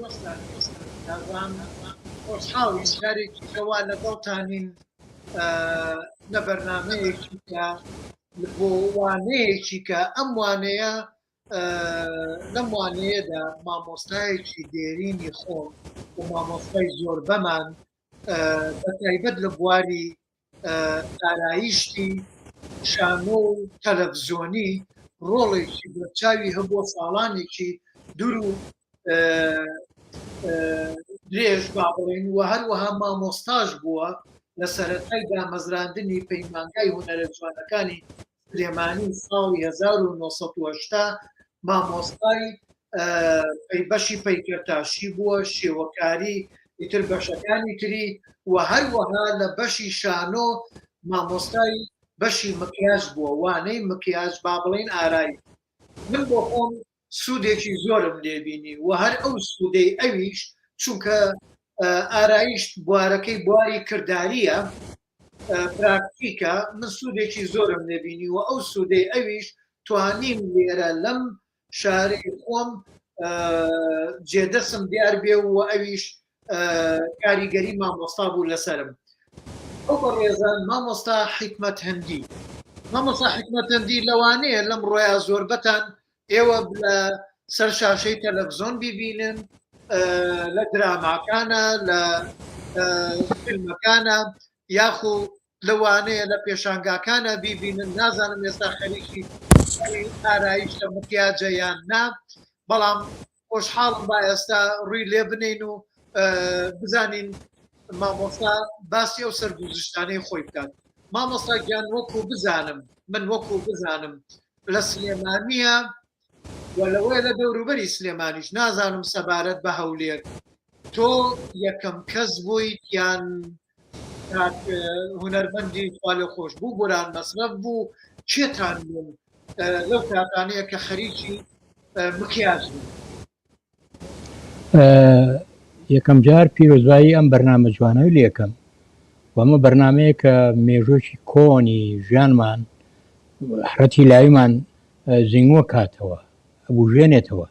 نازان خۆشحاڵین جارێکی کەوا لەگەڵتانین لە بەرنامەیەکی کە بۆ وانەیەکی کە ئەم وانەیە لەم وانەیەدا مامۆستایەکی دێرینی خۆم و مامۆستای زۆر بەمان بەتایبەت لە بواری ئارایشتی شانۆ و تەلەڤزیۆنی ڕۆڵێکی بەرچاوی هەبووە ساڵانێکی دوور و درێژ با بڵێن و هەروەها مامۆستاش بووە لە سەرەتای دامەزراندنی پەیمانگای هونەرە جوانەکانی سلێمانی ساڵی 1970 مامۆستای بەشی پەیکەرتاشی بووە، شێوەکاری ئیتر بەشەکانی تری و هەروەها لە بەشی شانۆ مامۆستای بەشی مکیاژ بووە، وانەی مکیاژ با بڵێن ئارایی. من بۆ خۆم سوودێکی زۆرم لێبینی و هەر ئەو سوودەی ئەویش چونکە ئارایشت بوارەکەی بواری کردداریە پراکتیکە، من سوودێکی زۆرم لێبینی و ئەو سوودەی ئەویش توانیم لێرە لەم شارەی خۆم جێدەسم دیار بێ و ئەویش کاریگەری مامۆستا بوو لەسرم. ئەو بەڕێزان مامۆستا حیکمەت هەندی، مامۆستا حیکمەت هەندی لەوانەیە لەم ڕۆیە زۆربەتان ئێوە لە سەر شاشەی تەلەڤزۆن ببینن، لە دراماکانە، لە فیلمەکانە، یاخو لەوانەیە لە پێشانگاکانە بیبینن. نازانم ئێستا خەریکی ئارایشتە مکیاجە یان نا، بەڵام خۆشحاڵم با ئێستا ڕووی لێ بنین و بزانین مامۆستا باسی ئەو سەرگوزشتانەی خۆی بکات. مامۆستا گیان وەکو بزانم، من وەکو بزانم لە سلێمانیە و لەوەی لە دەوروبەری سلێمانیش نازانم سەبارەت بە هەولێر تۆ یەکەم کەس بوویت یان هونەرمەندی خوا لێ خۆش بوو بۆران مەسرەف بوو چێتان بوون لەو کاتانەیە کە خەریکی مکیاژ بوو؟ یەکەم جار پیرۆزبایی ئەم بەرنامە جوانەوە لە یەکەم وەمە بەرنمەیە کە مێژۆکی کۆنی ژیانمان حرەتی لاویمان زیینووە کاتەوە ئەبوژێنێتەوە.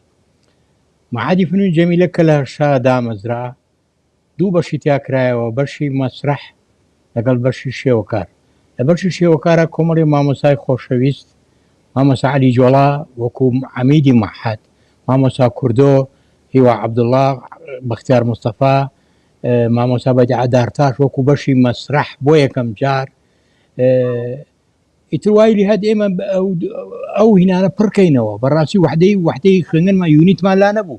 معادی فنووی جەمیلە کە لە شا دامەزرا دوو بەشی تیاکرایەوە، بەشی مەسرح لەگەڵ بەشی شێوەکار. لە بەشی شێوەکارە کۆمەڵی مامۆسای خۆشەویست، مامۆسا عەلی جۆڵا وەکو عەمیدی مەحەد، مامۆسا کوردۆ هیوا عەبدوڵڵا، بەختیار مستەفا، مامۆسا بەدیعە دارتاش وەکو بەشی مەسرح بۆ یەکەم جار. ئیتر وای لێ هەد ئێمە ئەو هینانە پڕکەینەوە. بەڕاستی وحدەی خوێندنمان یونیتمان لا نەبوو،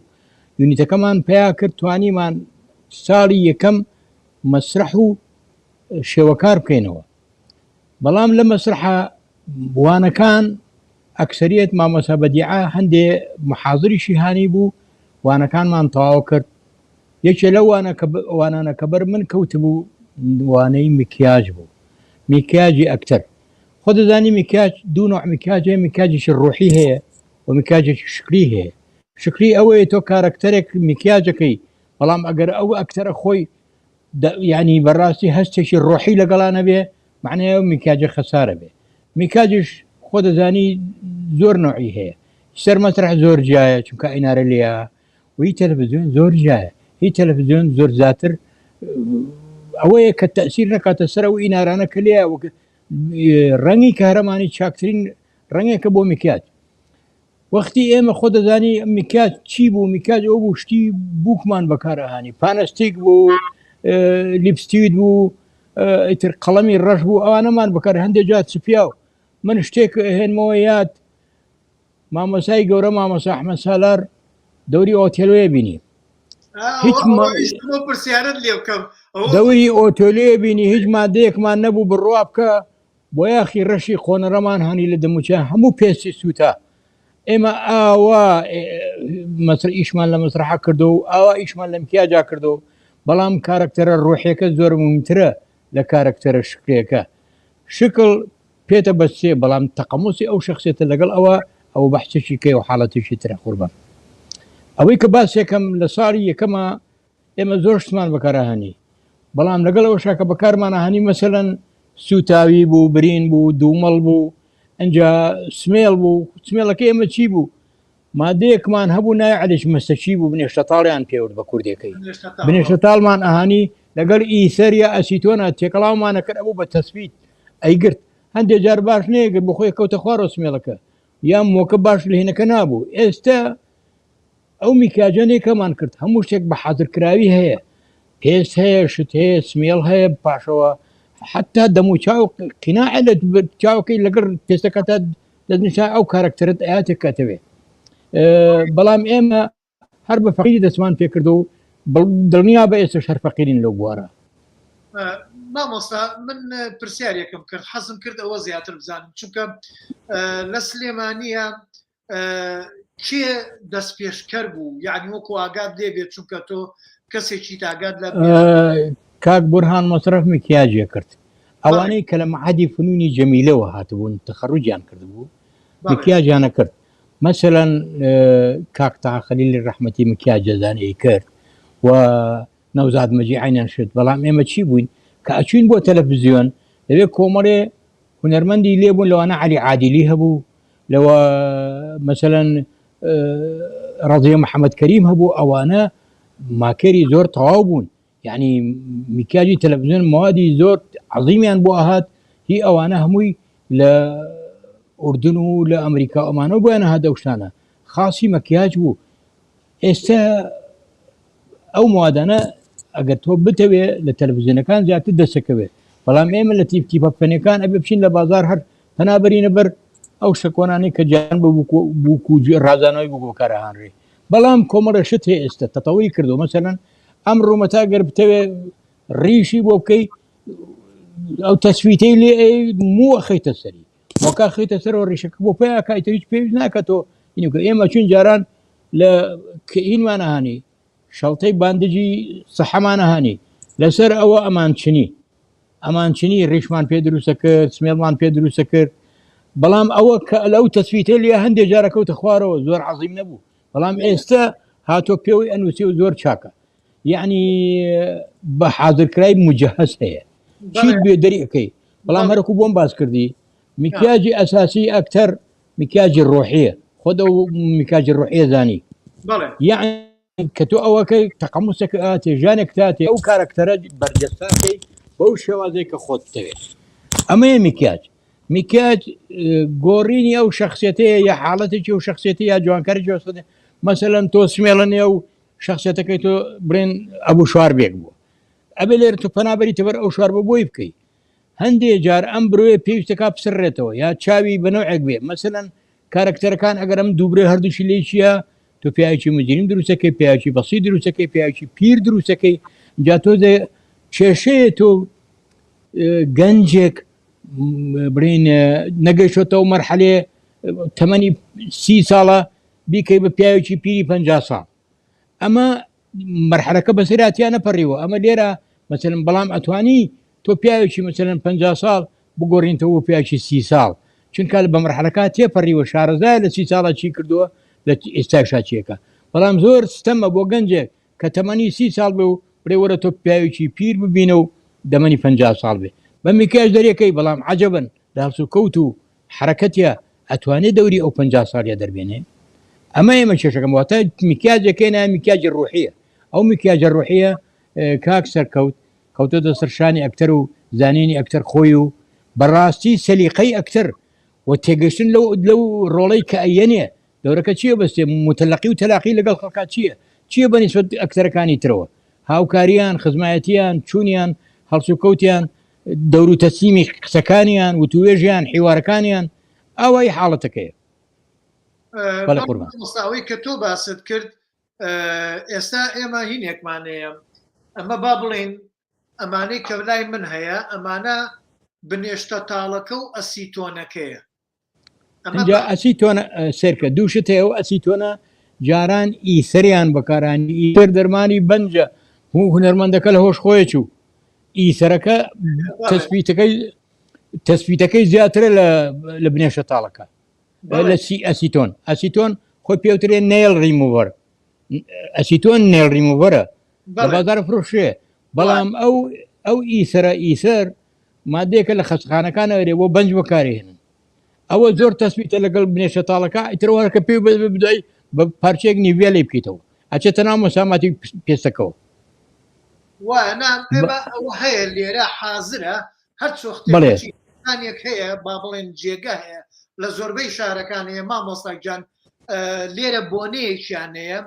یونیتەکەمان پیا کرد توانیمان ساڵی یەکەم مەسرح و شێوەکار بکەینەوە. بەڵام لە مەسرحە وانەکان ئەکسەریەت مامۆسا بەدیعە هەندێ محاضریشی هانی بوو، وانەکانمان تەواو کرد. یەکێ لەو وانانە کە بەر من کەوتبوو وانەی مکیاج بوو، میکیاجی ئەکتەر. خۆ دەزانی میکیاج دوو نوع میکیاجە، میکیاجێکی ڕوحی هەیە و میکیاجێکی شکلی هەیە. شکلی ئەوەیە تۆ کارکتەرێک میکیاجەکەی، بەڵام ئەگەر ئەو ئەکتەرە خۆی یعنی بەڕاستی هەستێکی ڕۆحی لەگەڵانە بێ معنای ئەو میکیاجە خەسارە بێ. میکیاجش خۆ دەزانی زۆر نوعی هەیە. سەر مەسرح زۆر جایە چونکە ئینارە لێە، و هی تەلەڤیزیۆن زۆر جایە. هی تەلەڤیزیۆن زۆر زیاتر ئەوەیە کە تەئسیر نەکاتە سەر ئەو ئینارانە کە لێە. ڕەنگی کارەمانی چاکترین ڕەنگێکە بۆ میکیاج. وەختی ئێمە خۆ دەزانی میکیاج چی بوو؟ میکیاج ئەو بوو شتی بووکمان بەکارەهانی، پانەستیک بوو، لیپستیک بوو، ئیتر قەڵەمی ڕەش بوو، ئەوانەمان بەکار. هەندێک جات سپیاو من شتێک هێنمەوە یاد، مامۆسای گەورە مامۆسا ئەحمەد سالار دەوری ئۆتێلۆیە بینی، دەوری ئۆتۆلێ بینی، هیچ مادەیەکمان نەبوو بڕوا بکە بۆ یاخی ڕەشی خۆنەڕەمان هەنی لە دەموچە هەموو پێستی سووتە. ئێمە ئاوا ئیشمان لە مەسرحە کردو و ئاوا ئیشمان لە مکیاجا کردو، بەڵام کارکتەرە ڕۆحیەکە زۆر مهمترە لە کارکتەرە شکلێکە. شکل پێتە بەسێ، بەڵام تەقەموسی ئەو شخصێتە لەگەڵ ئەو بەحسێکی کەی و حاڵەتێکی ترە قوربان. ئەوەی کە باسێکم لە ساڵی یەکەمە ئێمە زۆر شتمان بەکارەهانی، بەڵام لەگەڵ ئەوە شاکە بەکارمانەهانی مەسەلەن سوتاوی بوو، برین بوو، دوومەڵ بوو، ئەنجا سمێڵ بوو. سمێڵەکە ئێمە چی بوو؟ مادەیەکمان هەبوو نای عەلیش مەستەچی بوو بنێشتەتاڵیان پێوت بە کوردەکەی نوێشتە بنێشتەتاڵمان ئەهانی لەگەڵ ئیسەر یا ئەسیتۆنە تێکەڵاومانە کرد ئەبوو بە تەسبیت ئەیگرت هەندێک جار باش نەیەگرت بە خۆی کەوتە خوار ڕۆسمێڵەکە یا مۆکە باش لە هێنەکە نابوو ئێستا ئەو میکاجانێکەمان کرد هەموو شتێک بە حەزرکراوی هەیە پێست هەیە شت هەیە سمێڵ هەیە پاشەوە حتا دەم و چاو قیناعە لە چاوکەی لەگەڵ پێستەکەتە دەنیشا ئەو کارکتەرت ئااتێک کاتەوێ بەڵام ئێمە هەر بە فەقیری دەستمان پێکردو و دڵنیا بە ئێستا شەر فەقیرین لەو بوارە مامۆستا من پرسیارێکم کرد حەزم کرد ئەوە زیاتر بزانم چونکە لە سلێمانیە کێ دەست پێشکەر بوو یعنی وەکو ئاگات لێبێت چونکە تۆ کەسێکی تاگات لە کاک بورهان مەسرف مکیاجێ کرد ئەوانەی کە لە مەعهدی فنونی جەمیلەوە هاتبوون تەخەڕوجیان کردبوو مکیاجیانە کرد مثلا کاک تاها خەلیلی ڕەحمەتی مکیاجەزانەی کرد و نەوزاد مەجیعینیان شت بەڵام ئێمە چی بووین کە ئەچوین بۆ تەلەڤیزیۆن لەوێ کۆمەڵێ هونەرمەندی لێبوون لەوانە عەلی عادیلی هەبوو لەوە مثلا ڕەزیە محەممەد کەریم هەبوو ئەوانە ماکەری زۆر تەواو بوون یعنی میکاجی تەلەڤیزیۆن موادی زۆر عەزیمیان بۆ ئاهات هی ئەوانە هەمووی لە ئوردن و لە ئەمریکا ئەمانە بۆیانە هەدە شتانە خاصی مەکیاج بوو ئێستا ئەو موادانە ئەگەر تۆ بتەوێ لە تەلەڤیزیۆنەکان زیاتر دەسەکەوێت بەڵام ئێمە لە تیپتیپە فەنەکان ئەبێ بچین لە بازار هەر پەنابەرینە بەر ئەو شەکۆنانی کە جیان بووکو ڕازانەوەی بوو کارەهانڕێ بەڵام کۆمەڵە شت هەیە ئێستا تەتەوەی کردو مەسەلەن ئەم ڕوومەتا گەر بتەوێ ڕیشی بۆ بکەی ئەو تەسویتەی لێ مو خەیتە سەری وەکا خەیتە سەرەوە ڕیشەکە بۆ پێی کایتە هیچ پێویست ناکاتەوە اینکە ئێمە چون جاران لە کەئینمانە هانی شەڵتەی باندجی سەحەمانە هانی لەسەر ئەوە ئەمانچنی ڕیشمان پێ دروستە کرد سمێڵمان پێ دروستە کرد بەڵام ئەوە کە لەو تەسویتە لێ هەندێک جارەکەوتە خوارەوە زۆر عەزیم نەبوو بەڵام ئێستا هاتۆ پێوەی ئەنووسی و زۆر چاکە یعنی بە حاضرکرای مجهز هەیە چیت بێ دەریەکەی بەڵام هەرکو بۆم باس کردی میکیاجی ئەساسی ئەکتەر میکیاجی ڕۆحیە خۆدە و میکاجی ڕۆحیە زانی یعنی کە تۆ ئەوەکەی تەقەموسەکە ئاتێ ژانێک تاتێ ئەو کارەکتەرە بەرجەستاکەی بەو شێوازەی کە خۆت دەوێت ئەمەیە میکیاج گۆڕینی ئەو شخصیەتەیە یا حاڵەتێکی و شخصیەتی یا جوانکاری جوستە مەسەلەن تۆ سمێڵەنێ و شخصیەتەکەی تۆ برێن ئەبوو شوار بێک بووە ئەبێ لێر تو پەنابەری تەبەر ئەو شوار بە بۆی بکەیت هەندێک جار ئەم برۆیە پێویستەکە بسڕێتەوە یا چاوی بەنەوەیەک بێ مەسەلەن کارکتەرەکان ئەگەر ئەم دووبرێ هەردووشی لێ چیە تۆ پیاوێکی مجریم دروستەکەی پیاوێکی بەسی دروستەکەی پیاوێکی پیر دروستەکەی جا تۆ کێشەیە تۆ گەنجێک برین نەگەیشتەوە مەرحەلێ تەمەنی 30 ساڵە بیکەی بە پیاوێکی پیری 50 ساڵ ئەمە مەرحەلەکە بەسەراتیان نەپەڕیوە ئەمە لێرە مەسەلەن بەڵام ئەتوانی تۆ پیاوێکی مەسەلەن 50 ساڵ بگۆڕینتەوە پیاوێکی 30 ساڵ چونکە بە مەرحەلەکە تێپەڕیوە شارەزای لە 30 ساڵە چی کردووە لە ئێستاشا چیەکە بەڵام زۆر ستەمە بۆ گەنجێک کە تەمەنی 30 ساڵ بێ و برێوەرە تۆ پیاوێکی پیر ببینە و دەمەنی 50 ساڵ بێ بە میکیاج دەریەکەی بەڵام عەجەبن داس و کەوت و حرەکەتە ئەتوانێت دەوری ئەو 50 ساڵیە دەربێنێ ئەمە ئێمە کێشەکەم واتە میکیاجەکەی نای میکیاجی ڕۆحیە ئەو میکیاجە ڕۆحیە کاک سەرکەوت کەوتۆتە سەرشانی ئەکتەر و زانینی ئەکتەر خۆی و بەڕاستی سەلیقەی ئەکتەر و تێگەشتن لەو ڕۆڵەی کە ئەیەنێ دەورەکە چییە بەستێ متەلەقی و تەلاقی لەگەڵ خەڵکا چییە بەنسبەت ئەکتەرەکانی ترەوە هاوکاریان خزمایەتیان چوونیان هەڵسوکەوتیان دەور و تەسلیمی قسەکانیان وتوێژیان حیوارەکانیان ئەوەی حاڵەتەکەیە مستاوی کە تۆ باست کرد ئێستا ئێمە هینێکمانەیە ئەمە با بڵێن ئەمانەی کە لای من هەیە ئەمانە بنێشتە تاڵەکە و ئەسیتۆنەکەیە ئەسیتۆنە سەرکە دووشت هەیە و ئەسیتۆنە جاران ئیسەریان بەکارانی ئیتر دەرمانی بەنجە هونەرمەندەکە لە هۆش خۆیە چوو ئیسەرەکە تەسبیتەکەی زیاترە لە بنێشە تاڵەکە لە ئەسیتۆن خۆی پێوترێن نێڵ ڕیموڤەر ئەسیتۆن نێڵ ڕیموڤەرە لە بازار فرۆشێ بەڵام ئەو ئیسەر مادەیەکە لە خەستخانەکان ئەوێ بۆ بەنج بەکارهێنن ئەوە زۆر تەسبیتە لەگەڵ بنێشە تاڵەکە ئیترەوەکە پێ بدای بە پارچێک نیڤێ لێ بکەیتەوە ئەچێتە ناو مەساماتی پێستەکەەوە وانام ئێمە ئەوە هەیە لێرە حازرە هەر بەڵێ. چۆختێک هەیە با بڵێن جێگە هەیە لە زۆربەی شارەکان هەیە مامۆستاگیان لێرە بۆنەیەکیان هەیە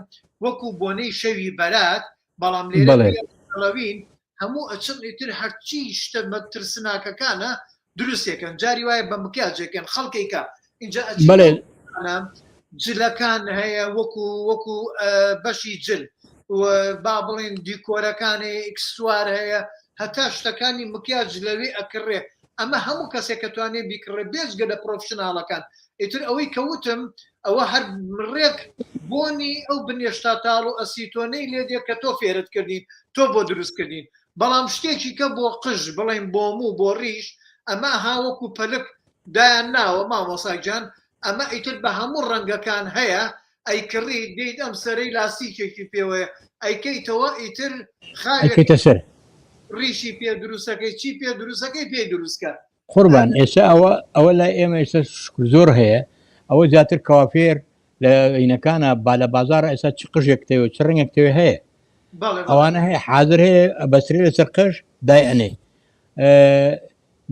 وەکو بۆنەی شەوی بەرات بەڵام لێرەڵەوین هەموو ئەچن ئیتر هەرچی شتە بە ترسناکەکانە دروستێکن جاری وایە بە مکیاجێکن خەڵکێکە اینجا جلەکان هەیە وەکو بەشی جل با بڵێن دیکۆرەکانی ئکسوار هەیە هەتا شتەکانی مکیاج لەوێ ئەکڕێ ئەمە هەموو کەسێک کە توانێت بیکڕێ بێزگە لە پرۆفشناڵەکان ئیتر ئەوەی کەوتم ئەوە هەر ڕێک بۆنی ئەو بنێشتا تاڵ و ئەسیتۆنەی لێ دێت کە تۆ فێرت کردین تۆ بۆ دروستکردین بەڵام شتێکی کە بۆ قژ بڵێن بۆ موو بۆ ڕیش ئەمە هاوەکو پەلک دایان ناوە مامۆساگیان ئەمە ئیتر بە هەموو ڕەنگەکان هەیە ئەیکڕی دەیت ئەم سەرەی لاستیکێکی پێوەیە ئەیکەیتەوە ئیتر ئەیکەیتە سەر ڕیشی پێ دروستەکەی چی پێ دروستەکەی پێ دروستکە قوربان ئێستا ئەوە لای ئێمە ئێستا زۆر هەیە ئەوە زیاتر کەوافێر لە عینەکانە با لە بازار ئێستا چ قژێک تەوە چ ڕنگێک تەوێ هەیە ئەوانە هەیە حاضر هەیە بەسرێ لەسەر قژ دایئەنێ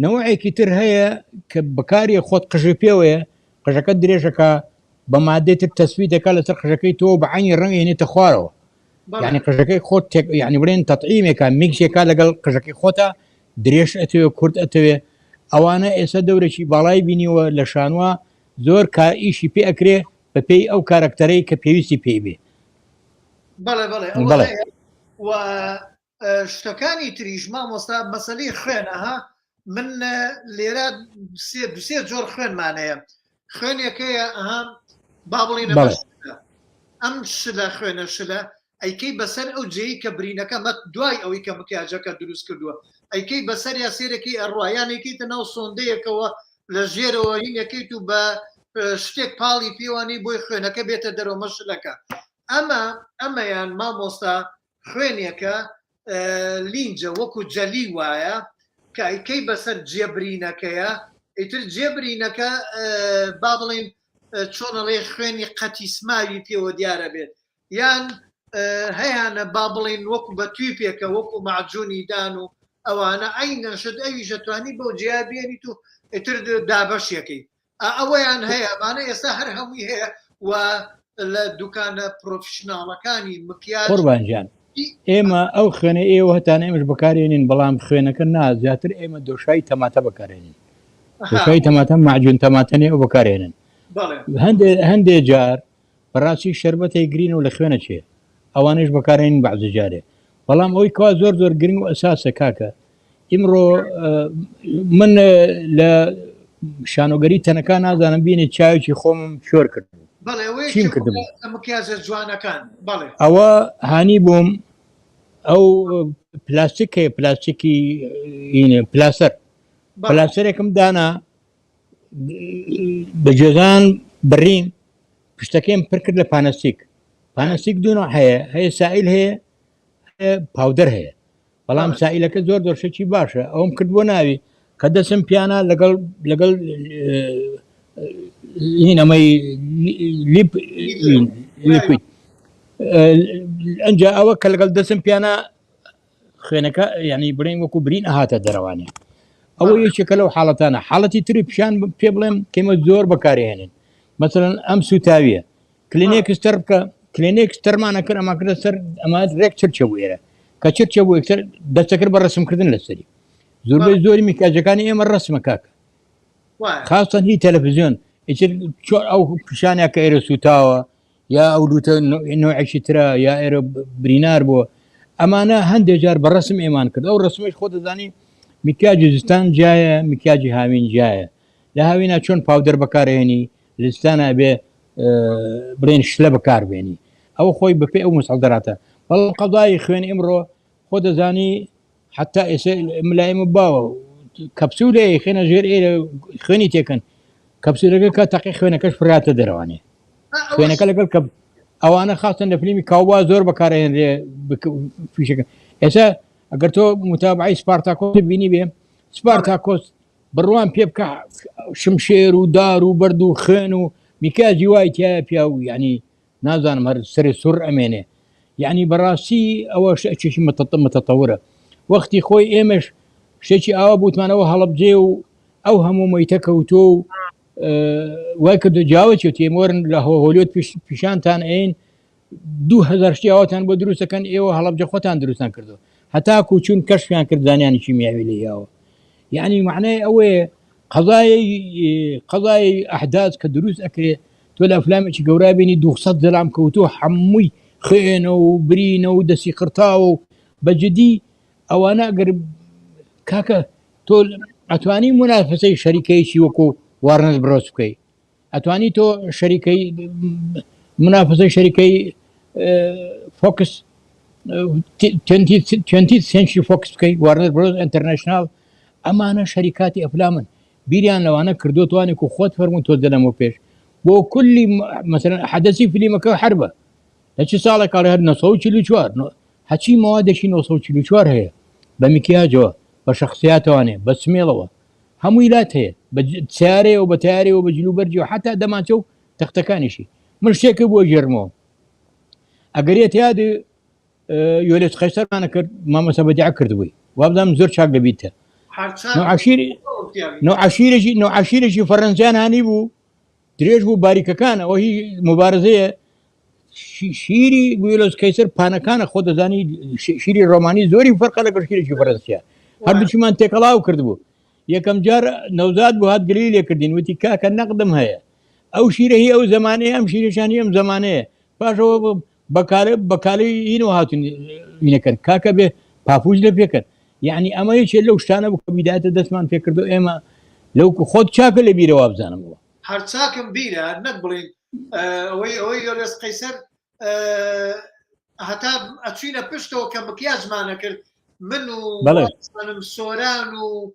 نەوەیەکی تر هەیە کە بەکاری خۆت قژی پێوەیە قژەکە درێژەکە بە مادێتر تەسوی دەکات لەسەر قژەکەی تۆ بە عینی ڕەنگ هێنێتە خوارەوە یعنی قژەکەی خۆت یعنی بڵێن تەطعیمێکە میکسێکا لەگەڵ قژەکەی خۆتە درێژ ئەتەوێ کورد ئەتەوێ ئەوانە ئێستا دەورێکی باڵای بینیوە لە شانوە زۆر ئیشی پێ ئەکرێ بە پێی ئەو کارکتەرەی کە پێویستی پێی بێ بەڵێ و شتەکانی تریژ مامۆستا مەسەلەی خوێنەها من لێرە سێ جۆر خوێنمانەیە خوێنێکەیە با بڵێن ئەم شلە خوێنە شلە ئەیکەی بەسەر ئەو جێی کە برینەکە مەت دوای ئەوەی کە مکیاجەکە دروست کردووە ئەیکەی بەسەر یا سێرەکەی ئەڕوایانێکیتە ناو سۆندەیەکەوە لە ژێرەوە هینەکەیت و بە شتێک پاڵی پێوانی بۆی خوێنەکە بێتە دەرەوە مەشلەکە ئەمەیان مامۆستا خوێنێکە لینجە وەکو جەلی وایە کە ئەیکەی بەسەر جێبرینەکەیە ئیتر جێبرینەکە با بڵێن چۆنەڵێ خوێنی قەتیسماوی پێوە دیارە بێت یان هەیەە با بڵێن وەکو بە تویپێکە وەکو معجونی دان و ئەوانە ئەینە شت ئەوی ژەتوانی بۆ جیا بێنیت و ئیتر دابەشیەکەی ئەوەیان هەیە ئەمانە ئێستا هەر هەمووی هەیە و لە دوکانە پرۆفشناڵەکانی مکیاج قوربانجان ئێمە ئەو خوێنە ئێوە هەتان ئێمەش بەکارێنین بەڵام خوێنەکە زیاتر ئێمە دۆشایی تەماتە بەکارێنین دۆشایی تەماتە معجون تەماتەنێ ئەو بەکارێنن هەندێک جار بەڕاستی شەربەتەی گرین و لە خوێنە چێ ئەوانش بەکارێنین بەعزە جارێ بەڵام ئەوی کوا زۆر گرنگ و ئەساسە کاکە ئیمڕۆ من لە شانۆگەری تەنەکە نازانم بینێت چاوێکی خۆم شۆر کرد چیم کردم ئەوە هانی بووم ئەو پلاستیکەیە پلاستیکی پلاسەر پلاسەرێکم دانا بە جێزان بڕین پشتەکەیم پڕ کرد لە پانەستیک دوونە هەیە سائل هەیە پاودەر هەیە بەڵام سائلەکە زۆر دۆشێکی باشە ئەوم کرد بۆ ناوی کە دەسم پیانە لەگەڵ ئەمەی لیپید ئەنجا ئەوە کە لەگەڵ دەسم پیانە خوێنەکە یعنی بڵێن وەکو برین ئەهاتە دەرەوانێ ئەوە یەکێکە لەو حاڵەتانە حاڵەتی تری پیشان پێ بڵێم کەمە زۆر بەکارهێنن مثلەن ئەم سوتاویە کلینێکستەر بکە کلینێکستەرمانە کرد ئەماکردە سەر ئەمە ڕێک چرچە بوو ئێرە کە چرچە بوو یەکسەر دەستەکرد بە ڕسمکردن لەسەری زۆربەی زۆری میکاجەکانی ئێمە ڕسمە کاکە خاستن هی تەلەڤیزیۆن ئەو پیشانە کە ئێرە سوتاوە یا ئەو دوتە نوعێکی ترە یا ئێرە برینار بووە ئەمانە هەندێک جار بە ڕسم ئێمان کرد ئەو ڕسمش خۆ دەزانی میکیاجی زستان جایە میکیاجی هاوین جایە لە هاوینە چۆن پاودەر بەکارهێنی لستانە بێ بڵێن شلە بەکاربێنی ئەو خۆی بەپێ ئەو مسەڵدەراتە بەڵام قەزای خوێن ئمڕۆ خۆ دەزانی حتا ئێستا ملایمە باوە کەپسولێ خێنە ژێر ئێرە خوێنی تێکەن کەپسولەکە کە تەقی خوێنەکەش فراتە دەرەوانێ خوێنەکە لەگەڵ کە ئەوانە خاستن لە فیلمی کاوبا زۆر بەکارهێنرێ فیشەکە ئێستا ئەگەر تۆ متابعی سپارتاکۆس بینی بێ سپارتاکۆس بڕوان پێ بکە شمشێر و دار و بەرد و خوێن و میکاجی وای تایە پیا و یعنی نازانم هەر سەری سوڕ ئەمێنێ یعنی بەڕاستی ئەوە چێکی متەتەورە وەختی خۆی ئێمەش شتێکی ئاوا بوتمانەوە هەڵەبجێ و ئەو هەموو مەیتە کەوتۆ و وای کردو جاوەچێت ئێمەوەرن لە هۆلیۆت پیشانتان ئەین 2000 شتی ئاواتان بۆ دروستەکەن ئێوە هەڵەبجە خۆتان دروستان کردو هەتا کوچون کەشفیان کرد زانیانێکی میاوی لە یاوە یعنی معنای ئەوەیە قەزای ئەحداث کە دروست ئەکرێت تۆ لە ئەفلامێکی گەورا بینی 200 زەلام کەوتۆ هەمووی خوێنە و برینە و دەستی قرتاوە و بەجددی ئەوانە ئەگەر کاکە تۆ ئەتوانی منافسەی شەریکەیەکی وەکو وارنەر برۆس بکەی ئەتوانی تۆ شەریکەی منافسەی شەریکەی فۆکس 20th century فۆکس بکەی وارنەر برۆس ئینتەرنەشنال ئەمانە شەریکاتی ئەفلامن بیریان لەوانە کردو توانێک و خۆت فەرمون تۆ دەلەمەوە پێش بۆ کولی مثلا حدەسی فیلمەکە حربە لە چ ساڵێک کاڵی هەر 1944 هەچی مەوادێکی 1944 هەیە بە میکیاجەوە بە شخصیاتەوانێ بە سمێڵەوە هەمووی لات هەیە بە سیارێ و بە تیارێ و بە جلوبەرجی و حتا دەمانچە و تەختەکانیشی من شتێکە بۆ ژێرمەوە ئەگەرێت یاد یۆلێت قەیسەرمانە کرد مامەسە بەدیع کردبووی وابزانم زۆر چاک دەبیتە عشیرێکی فەڕەنسیان هانی بوو درێژ بوو باریکەکان ئەوە هی مبارزەیە شیری یۆلێت قەیسەر پانەکانە خۆ دەزانی شیری ڕۆمانی زۆری فەرقە لەگەڵ شیرێکی فەڕەنسیا هەردووچیمان تێکەڵاو کردبوو یەکەم جار نەوزاد بوو هات گری لێ کردین وتی کاکە نەقدم هەیە ئەو شیرە هی ئەو زمانەیە ئەم شیرشانی ئەم زمانەیە پاشەوە بەکالی اینەوە هاتون وینەکەن کاکە بێ پاپوش لە پێکرد یعنی ئەمە یەکێ لەو شتانە بوو کە بیداتە دەستمان پێکردو ئێمە لەو خۆت چاکە لە بیرەوە بزانمەوە هەر چاکم بیرە نەک بڵین ئەوەی یۆلێت قەیسەر هەتا ئەچینە پشتەوە کە مکیاجمانە کرد من و سۆران و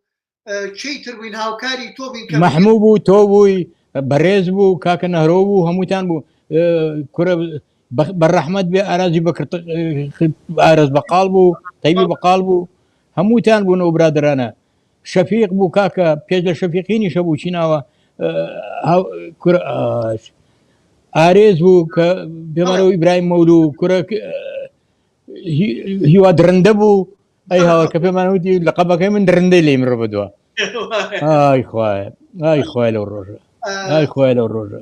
چیتر بووین هاوکاری تۆ بین مەحموو بوو تۆ بووی بەڕێز بوو کاکە نەهرۆ بوو هەمووتان بوو کورە بەڕەحمەت بێ ئارازی بەکرد ئارەز بەقاڵ بوو تەیبی بەقاڵ بوو هەمووتان بوونەوە برادرانە شەفیق بوو کاکە پێش لە شەفیقینی شە بوو چیناوە ئارێز بوو کە پێمەرەوە ئیبراهیم مەولوو کوڕە هیوا درەندە بوو ئەی هاوە کە پێمانوتی لە قەبەکەی من درەندەی لێ مرۆ بەدووە ئای خوایە ئای خوای لەو ڕۆژە ئای خوای لەو ڕۆژە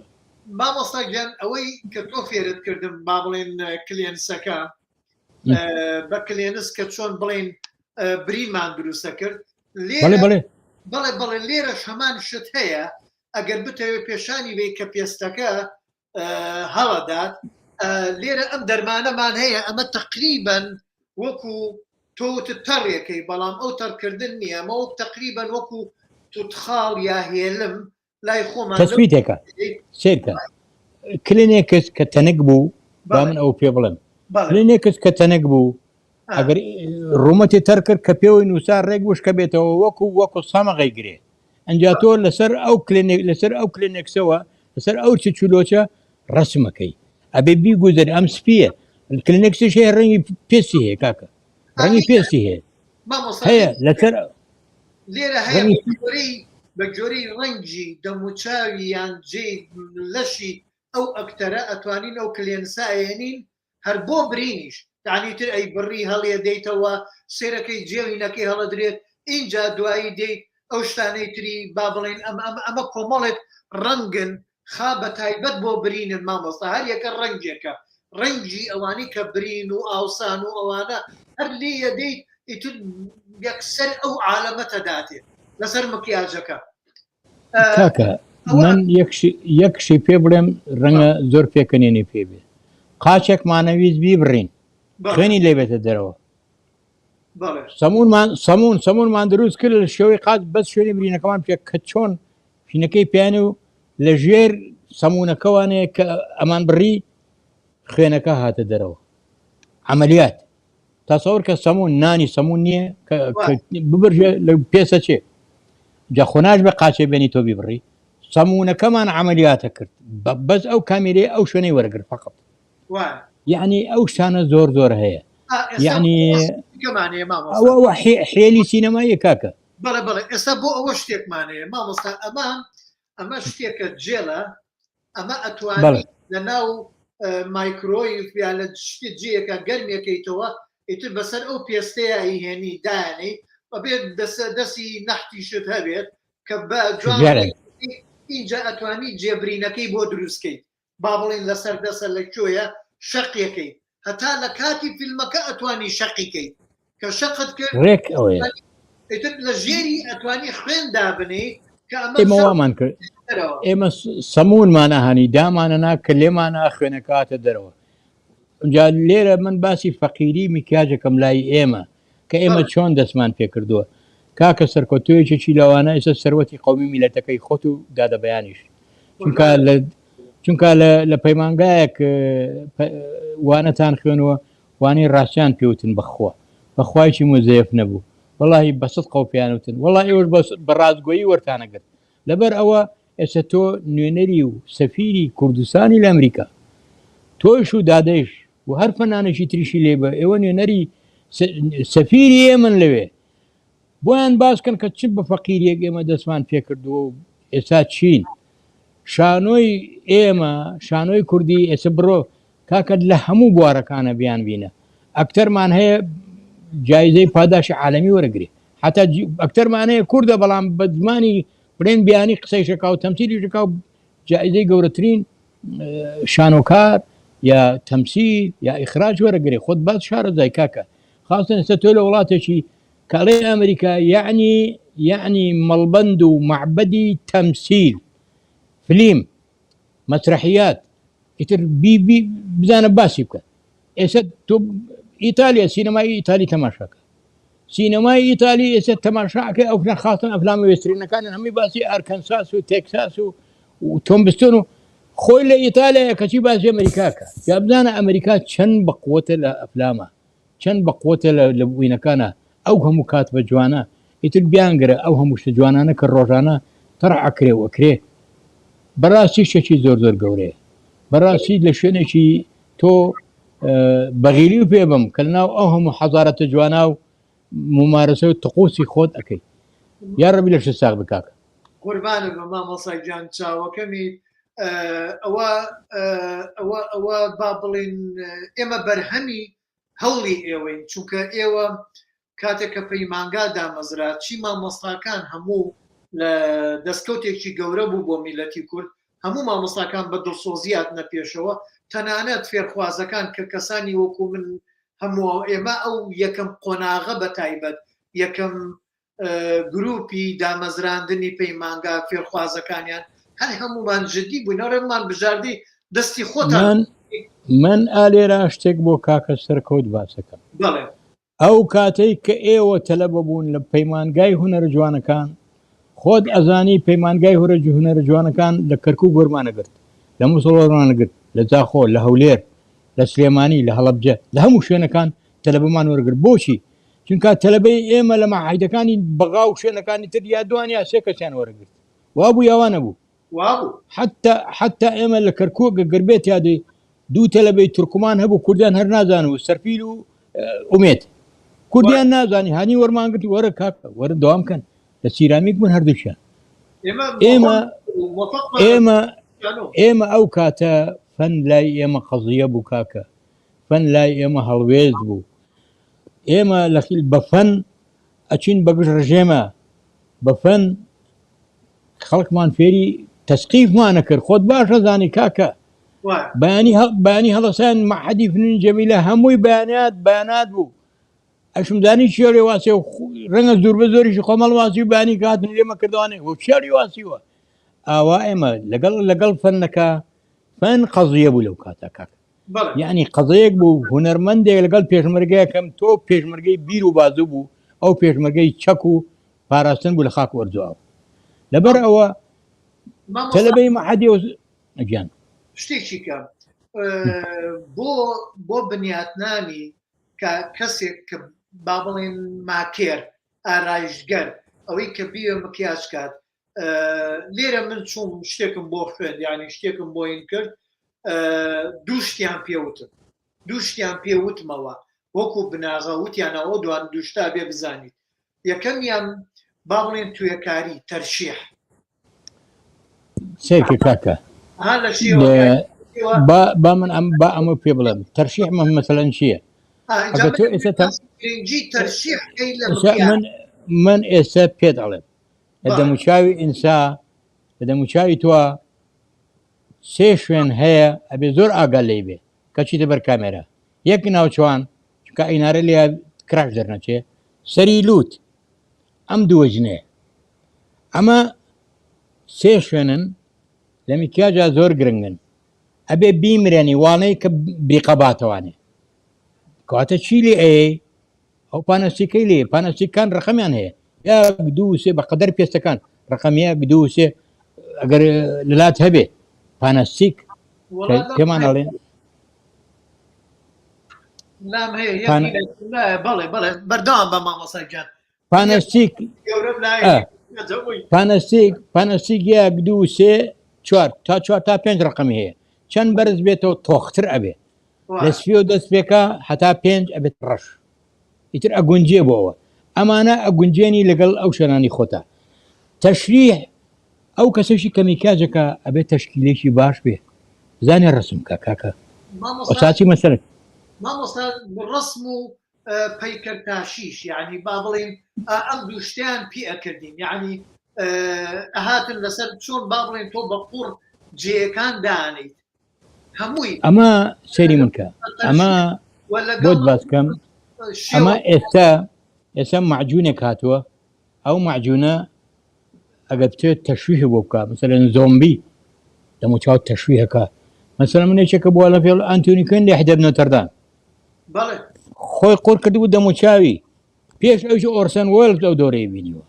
مامۆستا گیان ئەوەی کە تۆ فێرت کردم با بڵێن کلێنسەکە بە کلێنس کە چۆن بڵێن بریمان دروستە کرد بەڵێ لێرەش هەمان شت هەیە ئەگەر بتەوێت پێشانی بێ کە پێستەکە هەڵەدات لێرە ئەم دەرمانەمان هەیە ئەمە تقریبەن وەکو تۆتە تەڕێکەکەی بەڵام ئەو تەرکردن نییە ئەمە وەک تقریبەن وەکو توتخاڵ یا هێلم لای خۆمان تەسبیتێکە سێرکە کلێنێکس کە تەنک بوو با من ئەو پێ بڵم کلێنێکس کە تەنک بوو ئەگەر ڕوومەتی تەر کرد کە پێوەی نووسا ڕێک وشکە بێتەوە وەکو سامەغی گرێ ئەنجا تۆ لەسەر ئەو کلێنێکسەوە لەسەر ئەو چ چولۆچە ڕسمەکەی ئەبێ بیگوزەر ئەم سپیە کلێنێکسش هەیە ڕەنگی پێستی هەیە کاکە ڕەنگی پێستی هەیە لەسەر لێرە هەیە بە جۆرەی ڕەنگی دەموچاوی یان جێ لەشی ئەو ئەکتەرە ئەتوانین ئەو کلێنسایێنین هەر بۆ برینیش تعنیتر ئەی بڕی هەڵێ دەیتەوە سێرەکەی جێوینەکەی هەڵەدرێت اینجا دوایی دەیت ئەو شتانەی تری با بڵێن ئەمە کۆمەڵێک ڕەنگن خا بە تایبەت بۆ برینن مامۆستا هەر یەکە ڕەنگێکە ڕەنگی ئەوانی کە برین و ئاوسان و ئەوانە هەر لێ دەیت ئیتر یەکسەر ئەو عالەمەتە داتێت لەسەر مکیاجەکە کاکە من یەکشی پێ بڵێم ڕەنگە زۆر پێکەنێنی پێ بێ قاچێک مانەویست بیبڕین خوێنی لێ بێتە دەرەوە سەمونمان دروست کرد لە شێوەی قاچ بەس شوێنی برینەکەمان پێ کە چۆن فینەکەی پیانە و لە ژێر سەمونەکەوانەیە کە ئەمان بڕی خوێنەکە هاتە دەرەوە عملیات تاسەور کە سەمون نانی سەمون نییە ببرژێ لە پێسە چێ جا خۆناش بە قاچێ بێنی تۆ بیبڕی سەمونەکەمان عملیاتە کرد بەس ئەو کامێرەیە ئەو شوێنەی وەرەگرت فقط یعنی ئەو شانە زۆر هەیە یعنی ئەوە حێلی سینەماییە کاکە بەڵێ ئێستا بۆ ئەوە شتێکمانەیە مامۆستا ئەمە شتێکە جێڵە ئەمە ئەتوانێت لە ناو مایکرۆیف یا لە شتی جیەکە گەرمێکەکەیتەوە ئیتر بەسەر ئەو پێستەیە ئەیهێنی دایانەی بەبێت دەستی نەحتیشت هەبێت کە بە جوان اینجا ئەتوانی جێبرینەکەی بۆ دروستکەیت با بڵێن لەسەر دەسە لەکوێیە شەقیەکەی هەتا لە کاتی فیلمەکە ئەتوانی شەقیکەیت کە شەقت کرد ڕێک ئەوەیە لە ژێری ئەتوانی خوێن دابنێ کە ئێمە وامان کرد ئێمە سەمونمانە هەنی دامانەنا کە لێمانە خوێنە کاتە دەرەوە جا لێرە من باسی فەقیری میکیاجەکەم لای ئێمە کە ئێمە چۆن دەستمان پێ کردووە کاکە سەرکۆتۆیەکێکی لەوانە ئێستا سەروەتی قەومی میلەتەکەی خۆت و دادەبەیانیش چونکە لە پەیمانگایەک وانەتان خوێنەوە وانەی ڕاستیان پێوتن بەخوایکی مزەیف نەبوو وەڵی بەسەد قەوپیانوتن وەڵی ئێوەش بە ڕازگۆیی وەرتانەگرت لەبەر ئەوە ئێستا تۆ نوێنەری و سەفیری کوردستانی لە ئەمریکا تۆش و دادەیش و هەر فەنانێکی تریشی لێ بە ئێوە نوێنەری سەفیری ئێمن لەوێ بۆیان باسکەن کە چ بە فەقیریەک ئێمە دەستمان پێ کردووە و ئێستا چین شانۆی ئێمە شانۆی کوردی ئێستا بڕۆ کاکەت لە هەموو بوارەکانە بیان بینە ئەکتەرمان هەیە جایزەی پاداشی عالەمی وەرەگرێ حتا ئەکتەرمان هەیە کووردە بەڵام بە زمانی برێن بیانی قسەی شەکا و تەمسیلی شکا و جایزەی گەورەترین شانۆکار یا تەمسیل یا ئیخراج وەرەگرێ خۆت باز شارەزای کاکە خاستن ئێستا تۆ لە وڵاتێکی کاڵێ ئەمریکا یعنی مەڵبەند و معبەدی تەمسیل فلیم مەسرحیات ئیتر بزانە باسی بکە ئێستا تۆ ئیتالیا سینەمای ئیتالی تەماشاکە سینەمای ئیتالی ئێستا تەماشاکە ئەو خاستن ئەفلامە وێسترینەکانن هەمی باسی ئارکەنساس و تێکساس و تۆمبستۆن و خۆی لە ئیتالیا کەچی باسی ئەمریکاکە یا بزانە ئەمریکا چەند بەقوتە لە ئەفلامە چەند بەقوتە لە بووینەکانە ئەو هەموو کات بە جوانە ئیتر بیانگرە ئەو هەموو شتە جوانانە کە ڕۆژانە تەڕعەکرێ وەکرێ بەڕاستی شتێکی زۆر گەورەیە بەڕاستی لە شوێنێکی تۆ بەغیلی و پێ بم کە لەناو ئەو هەموو حەزارەتە جوانا و ممارەسە و تقوسی خۆت ئەەکەی یا ڕەبی لە شت ساغ بکاکە قوربانە بە مامۆسای جان چاوەکەمی ئەوە با بڵێن ئێمە بەرهەمی هەوڵی ئێوەین چونکە ئێوە کاتێک کە پەیمانگا دامەزرا چی مامۆستاکان هەموو لە دەستکەوتێکی گەورە بوو بۆ میلەتی کورد هەموو مامۆستاکان بە دڵسۆزیات نەپێشەوە تەنانەت فێرخوازەکان کە کەسانی وەکو من هەموو ئێمە ئەو یەکەم قۆناغە بە تایبەت یەکەم گروپی دامەزراندنی پەیمانگا فێرخوازەکانیان هەر هەمومان جدی بووینەڕێمان بژاردی دەستی خۆتان من ئالێرا شتێک بۆ کاکە سەرکەوت باسەکەم ئەو کاتەی کە ئێوە تەلەبە بوون لە پەیمانگای هونەرە جوانەکان خۆت ئەزانی پەیمانگای هونەرە جوانەکان لە کەرکوو گۆرمانەگرت لە مووسڵۆڕانەگرت لە جاخۆ لە هەولێر لە سلێمانی لە هەڵەبجە لە هەموو شوێنەکان تەلەبەمان وەرگرت بۆچی چونکە تەلەبەی ئێمە لە مەعاهیدەکانی بەغا و شوێنەکانی تر یا دوانیا سێ کەسیان وەرەگرت وابوو یاوانە بوو حتا ئێمە لە کەرکووکە گربێت یادی دوو تەلەبەی تورکمان هەبوو کوردیان هەر نازان و سەرفیل و ئومێت کوردیان نازانی هانی وەرمانگرت وەرە کاکە وەرە دەوامکەن لە سیرامیک بوون هەردووشیان ئێمە ئەو کاتە فەن لای ئێمە قەزیە بوو کاکە فەن لای ئێمە هەڵوێز بوو ئێمە لەخیل بە فەن ئەچین بەگشت ڕژێمە بە فەن خەڵکمان فێری تەسقیفمانە کرد خۆت باشە زانی کاکە بەیانی هەڵەسان مەحەدی فنون جەمیلە هەمووی بەیانات بوو ئەشمدانی چێڕێ واسی و ڕەنگە زۆر بە زۆریشی خۆمەڵ واسی و بانی کاتن لێمە کردوانێ و چێری واسیوە ئاوا ئێمە لەگەڵ فەنەکە فەن قەزیە بوو لەو کاتە کاکە یعنی قەزەیەک بوو هونەرمەندێک لەگەڵ پێشمەرگەیەکەم تۆ پێشمەرگەی بیر و بازوو بوو ئەو پێشمەرگەی چەک و پاراستن بوو لە خاک وەرجاوە لەبەر ئەوە تەلەبەی مەحەدی گیان شتێکی کە بۆ بنیاتنانی کە کەسێک کە با بڵێن ماکێر ئارایشگەر ئەوەی کە بیوە مکیاج کات لێرە من چوم شتێکم بۆ خوێن یانی شتێکم بۆین کرد دووشتیان پێوتمەوە وەکو بناغە وتیانەوە دوان دوشتا بێ بزانیت یەکەمیان با بڵێن توێکاری تەرشیح سێکی کاکە با من ئەمە پێ بڵێم تەرشیح مەسەلەن چییە؟ ئەگەر تۆ ئێستا گرنگجی تەرشیح کەی لە من ئێستا پێت ئەڵێم لە دەموچاوی ئینسا لە دەموچاوی توە سێ شوێن هەیە ئەبێ زۆر ئاگال لێ بێ کە چیتە بەر کامێرە یەک ناوچوان چونکە ئینارە لێ کراش دەرنەچێ سەری لووت ئەم دووەژنێ ئەمە سێ شوێنن لە میکیاجا زۆر گرنگن ئەبێ بیمرێنی وانەی کە بێقەباتەوانێ کەواتە چی لێ ئەو پانەستیکەی لێ پانەستیکان ڕقەمیان هەیە یاک دوو سێ بە قەدەر پێستەکان ڕقەم یەک دوو سێ ئەگەر لەلات هەبێ پانەستیک پێمان ئەڵێن لام هەیە بەڵێ بەڵێ بەردەوام بە مامۆستاگیان پانەستیک پانەستیک یەک دوو سێ چوار تا پێنج ڕقەمی هەیە چەند بەرز بێتەوە تۆختر ئەبێ لە سفی و دەست پێکە هەتا پێنج ئەبێت ڕەش ئیتر ئەگونجێ بۆەوە ئەمانە ئەگونجێنی لەگەڵ ئەو شەرانی خۆتا تەشریح ئەو کەسەشی کە میکاجەکە ئەبێت تەشکیلێکی باش بێ زانێ ڕسم کە کاکە ئۆساچی مەسەر مامۆستا ڕسم و پەیکەرتاشیش یعنی با بڵێن ئەم دوو شتیان پێ ئەکردین یعنی ئەهاتن لەسەر چۆن با بڵێن تۆ بە قوڕ جێیەکان دانیت هەمووی ئەمە سەیری منکە ئەمە بۆت باسکەم ئەمە ئێستا معجونێک هاتووە ئەو معجونە ئەگەر بتێت تەشویح بۆ بکە مثلەن زۆمبی دەموچاو تەشویحەکە مثلەن منێکێکە بووە لە پێڵ ئەنتۆنی کوێندی حدەب نۆتەردام خۆی قوڕ کردبوو دەموچاوی پێش ئەوش ئۆرسەن وێلز ئەو دۆرەی بینیوە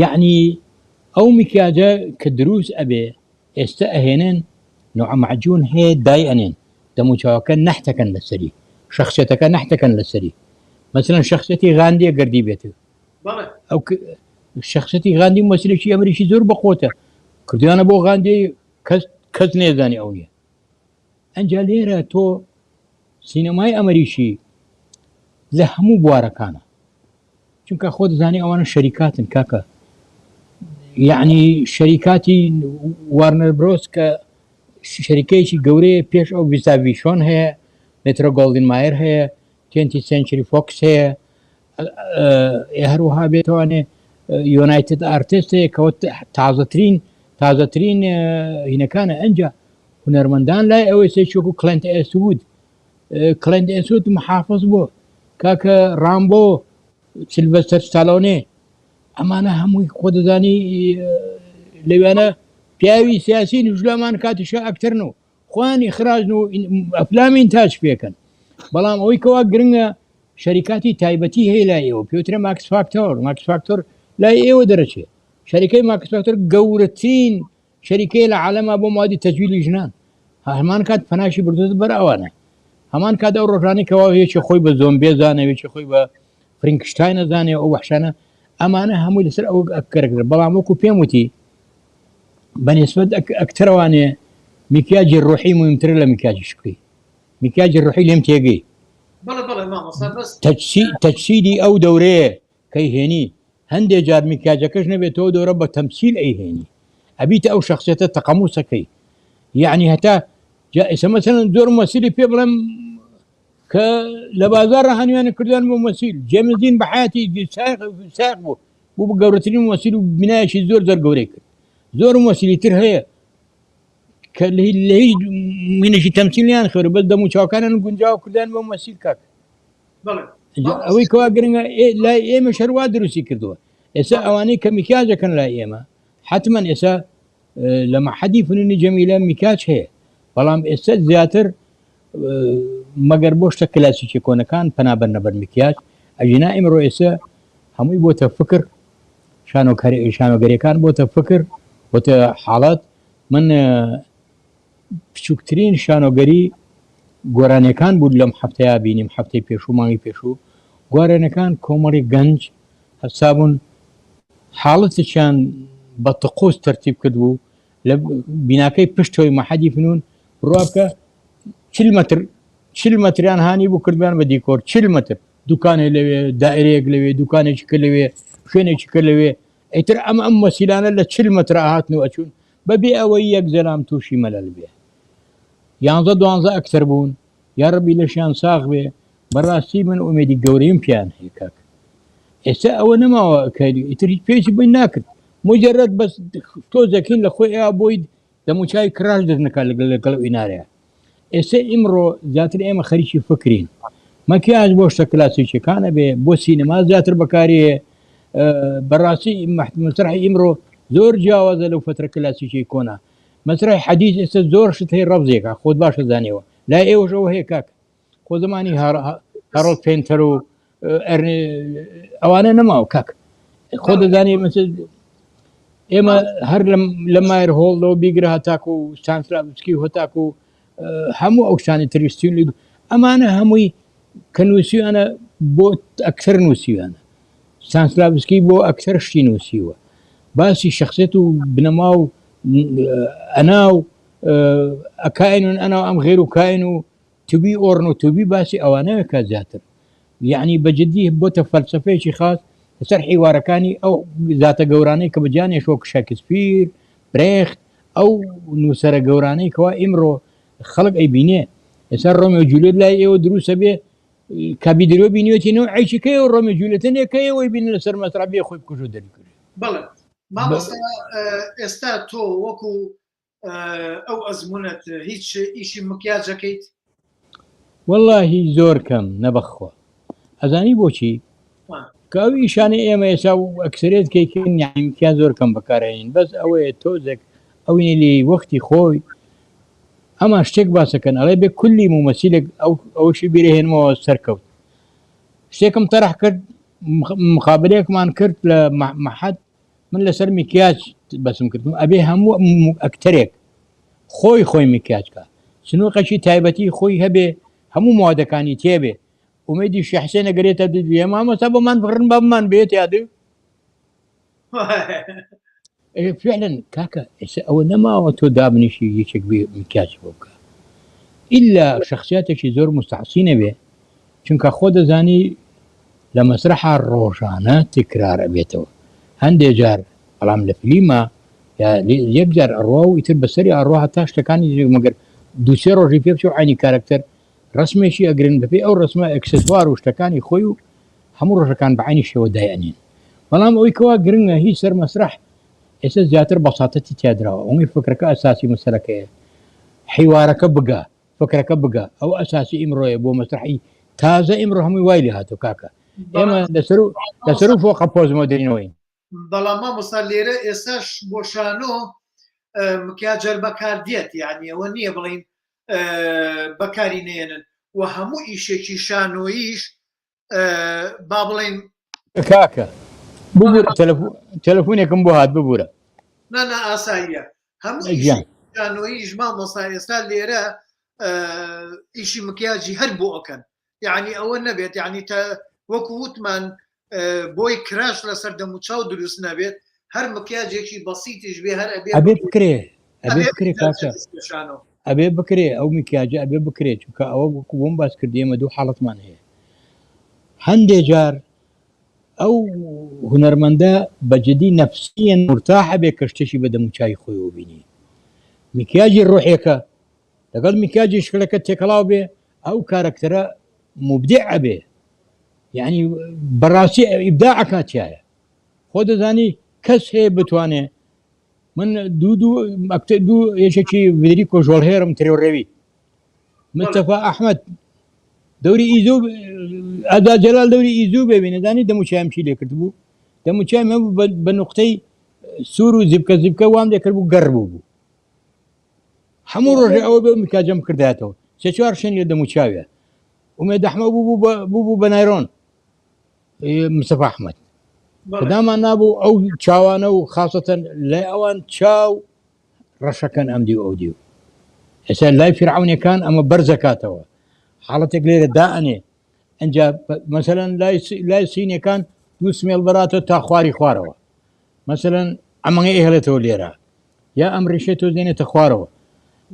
یعنی ئەو میکیاجە کە دروست ئەبێ ئێستا ئەهێنن نوع معجون هەیە دای ئەنێن دەموچاوەکە نەحتەکەن لەسەری شخصیەتەکە نەحتەکەن لەسەری مثلەن شخصەتی غاندیە گەردی بێت ئەو شخصەتی غاندی مەسلێکی ئەمریکی زۆر بەخۆتە کردیانە بۆ غاندی کەس نێزانی ئەو نیە ئەنجا لێرە تۆ سینەمای ئەمریکی لە هەموو بوارەکانە چونکە خۆ دەزانی ئەوانە شەریکاتن کاکە یعنی شەریکاتی وارنەر برۆس کە شەریکەیەکی گەورەیە پێش ئەو ویساڤیشۆن هەیە مێترۆ گۆڵدن مایر هەیە تێنتی سنچری فۆکس هەیە هەروەها بێتوانێ یۆنایتد ئارتست هەیە کەوە تازەترین هینەکانە ئەنجا هونەرمەندان لای ئەوەی سێچۆک و کلنت ئێسود محافظ بۆ کاکە ڕامبۆ سیلڤەستەر ستالۆنێ ئەمانە هەمووی خۆ دەزانی لەوێنە پیاوی سیاسی نژلامان کاتیشە ئەکترن و خوانی خراژن و ئەفلامین تاچ پێکەن بەڵام ئەوەی کەوا گرنگە شەریکاتی تایبەتی هەیە لای ئێوە پێوترە ماکس فاکتۆر لای ئێوە دەرەچێت شەریکەی ماکس فاکتۆر گەورەترین شەریکەی لە عالەما بۆ مادی تەجویلی ژنان هەمان کات پەناشی بردوت بەر ئەوانە هەمان کات ئەو ڕۆژانی کەوا هێچی خۆی بە زۆمبێ زانەوێکی خۆی بە فرینکشتاینە زانێ ئەو وەحشانە ئەمانە هەمووی لەسەر ئەو ئەکەرەکرد بەڵام وەکو پێم وتی بەنسبەت ئەکتەرەوانێ میکیاجی ڕۆحی مهمترە لە میکیاجی شکلی میکیاجی ڕۆحی لێم تێگەی تەجسیدی ئەو دەورەیە کەی هێنی هەندێک جار میکیاجەکەش نەبێتەوە دەورە بە تەمسیل ئەیهێنی ئەبیتە ئەو شخصیەتە تەقەموسەکەی یعنی هەتا ئێستا مەسەلەن زۆر مەسیلی پێ بڵێم کە لە بازار هەنوێنە کردوان بۆ مەسیل جێمزین بە حیاتی ساق بوو بە گەورەترین مەسیل و بینایەکی زۆر گەورەی کرد زۆر مەسیلی تر هەیە کە لە هیچ منێکی تەمسیلیان خێر بەس دەموچاوەکانیان گونجاو کردیان بۆ مەسیل کاک ئەوەی کەوا گرنگە لای ئێمە شەروا دروستی کردووە ئێستا ئەوانەی کە میکیاجەکەن لای ئێمە حتمما ئێستا لە مەحەدی فنونی جەمیلە میکاج هەیە بەڵام ئێستا زیاتر مەگەر بۆ شتە کلاسیکی کۆنەکان پەنابەر نەبەر میکیاج ئەژینا ئێمڕۆ ئێستا هەمووی بۆتە فکر شانۆگەریەکان بۆتە فکر بۆتە حاڵات من بچووکترین شانۆگەری گۆرانیەکان بوو لەم هەفتەیە بینیم هەفتەی پێشوو مانگی پێشوو گۆرانەکان کۆمەڵی گەنج هەسابوون حاڵەتێکیان بە تقۆس تەرتیب کردبوو لە بیناکەی پشتەوەی مەحەدی فنون ڕواکە 40 مەتریان هانی بوو کردیان بە دیکۆر 40 مەتر دوکانێک لەوێ دائرەیەک لەوێ دوکانێکی کرد لەوێ شوێنێکی کرد لەوێ ئەیتر ئەم مەسیلانە لە 40 مەتر هاتن و ئەچوون بەبێ ئەوەی یەک زەلام تووشی مەلەل بێ 11-12 ئەکتەر بوون یا ڕەبی لەشیان ساغ بێ بەڕاستی من ئومێدی گەورەیم پیان هەیە کاک ئێستا ئەوە نەماوە کاری ئیتر هیچ پێچی بووی ناکرد مجرد بەس تۆزەکەین لە خۆی ئا بۆی دەموچای کراش دەستنەکە لەگەڵ ئینارەیە ئێستا ئیمڕۆ زیاتر ئێمە خەریکی فکرین مەکیاج بۆ شتە کلاسیکەکانە بێ بۆ سینەما زیاتر بەکارێ بەڕاستی مەسرحی ئیمڕۆ زۆر جیاوازە لەو فترە کلاسیکی کۆنا مەسرحی حەدیث ئێستا زۆر شت هەیە ڕەبزێکە خۆت باشە زانیەوە لای ئێوەشەوە هەیە کاک خۆ زمانی هەڕۆڵ پێنتەر و ئەوانە نەماوە کاک خۆ دەزانێ مەسل ئێمە هەر لە مایر هۆڵەوە بیگرە هەتاکو و سانسلافسکی و هەتاکو و هەموو ئەو شتانی تریستیون ئەمانە هەمووی کە نووسیوانە بۆ ئەکتەر نووسیوانە سانسلافسکی بۆ ئەکتەر شتی نووسیوە باسی شخصێت و بنەما و ئەنا و ئەکاین ئەنا ئەم غێر و کاین و توبی ئۆڕن و توبی باسی ئەوانەیە کە زیاتر یعنی بەجددی بۆتە فەلسفەیەکی خاص لەسەر حیوارەکانی ئەو زاتە گەورانەی کە بەجانێشۆ شەکسپیر برێخت ئەو نووسەرە گەورانەی کەوا ئیمڕۆ خەڵک ئەیبینێ ئێستا ڕۆمیۆ جولیێت لای ئێوە دروستە بێ کابی درۆ بینیوەتینەوە عیشەکەی و ڕۆمیۆ جولیێتەنێکەوەی بینی لەسەر مەسرح بێ خۆی بکوژ و دەریکردێ بەڵێ مامۆستا ئێستا تۆ وەکو ئەو ئەزمونەت هیچ ئیشی مکیاجەکەیت وەڵڵاهی زۆر کەم نەبەخۆ ئەزانی بۆچی کاوی ئیشانە ئێمە ئێستا و ئەکسرێت کەیکردن یانیکیان زۆر کەم بەکارێنین بەس ئەوەیە تۆزێک ئەوینی لی وەختی خۆی ئەما شتێک باسەکەن ئەڵێ بێ کولی مومەسیلێک ئەوشی بیرەهێنمەوە سەرکەوت شتێکم تەرح کرد مقابلەیەکمان کرد لە مەحەد من لەسەر میکیاج بەسم کردم ئەبێ هەموو ئەکتەرێک خۆی میکیاجکە سنووقەشی تایبەتی خۆی هەبێ هەموو موادەکانی تێبێ ئومێدی شەحسێن ئەگەرێتە دوێ مامۆستا بۆمان بڕن بەمان بێت یادە فعلا کاکە ئێستا ئەوە نەماوە تۆ دابنیشی یەکێک بێ میکیاج بۆ بکە ئیلا شخصیاتێکی زۆر مستحسینە بێ چونکە خۆ دەزانی لە مەسرحا ڕۆژانە تکرار ئەبێتەوە هەندێک جار بەڵام لە فلیمە یەک جار ئەڕوا و ئیتر بەسەری ئەڕوا هەتا شتەکانی مەگەر دووسێ ڕۆژی پێ بچێ و عینی کارکتەر ڕسمێکی ئەگرن بەپێ ئەو ڕسمە ئەکسسوار و شتەکانی خۆی و هەموو ڕۆژەکان بەعینی شێوە دایەنین بەڵام ئەوەی کەوا گرنگە هیچ سەر مەسرح ئێستا زیاتر بەساتەتی تیادراوە ئەوەی فکرەکە ئەساسی مەسەرەکەیە حیوارەکە بگە فکرەکە بگە ئەو ئەساسی ئیمڕۆیە بۆ مەسرحی تازە ئیمڕۆ هەمووی وای لێ هاتو کاکە ئێمە لەسەر و فۆقە پۆزمۆدرینەوەین بەڵام مامۆستا لێرە ئێستاش بۆ شانۆ مکیاجەر بەکار دێت یعنی ئەوە نییە بڵین بەکاری نێنن و هەموو ئیشێکی شانۆیش با بڵین کاکە تەلەفۆنێکم بۆ هات ببوورە نانا ئاساییە هەموو شانۆیش مامۆستا ئێستا لێرە ئیشی مکیاجی هەر بۆ ئەەکەن یعنی ئەوە نەبێت یعنی وەکو وتمان بۆی کراش لەسەر دەموچاو دروست نەبێت هەر مکیاجێکی بەسیتیش بێ هەر ئەبێ بکرێ کاکە ئەبێ بکرێ ئەو میکیاجە ئەبێ بکرێت چونکە ئەوە وەکو بۆم باس کردی ئێمە دوو حاڵەتمان هەیە هەندێک جار ئەو هونەرمەندە بەجددی نەفسیەن مرتاحە بێ کە شتێکی بە دەموچای خۆی بینی میکیاجی ڕۆحێکە لەگەڵ میکیاجی شکلەکە تێکەڵاو بێ ئەو کارکتەرە مبدع بێ یعنی بەڕاستی ئیبداع کاتیایە خۆ دەزانی کەس هەیە بتوانێ من دوو یەکێکی ڤێریکۆ ژۆڵهێرم ترێوڕێوی مستەفا ئەحمەد دەوری ئیزۆ ئەدا جەلال دەوری ئیزوو ببینە دانی دەموچایم چی لێ کرد بوو دەموچایم هەبوو بە نقطەی سوور و زیبکە وام لێکرد بوو گەڕ بوو هەموو ڕۆژێ ئەوە بێ میکاجەم کردایەتەوە سێ چوار شەن لێ دەموچاوێ ومێد ئەحمە بوو بە نایرۆن مستەفا ئەحمەد کدامان نابوو ئەو چاوانە و خاستەن لای ئەوان چاو ڕەشەکەن ئەم دی و ئەو دی و ئێستا لای فرعونەکان ئەمە بەرزەکاتەوە حاڵەتێک لێرە دائەنێ ئەنجا مەسەلەن لای سینەکان دوو سمێڵ بەراتەوە تا خواری خوارەوە مەسەلەن ئەمەی ئێهڵێتەوە لێرە یا ئەم ڕیشێت تۆ دێنێتە خوارەوە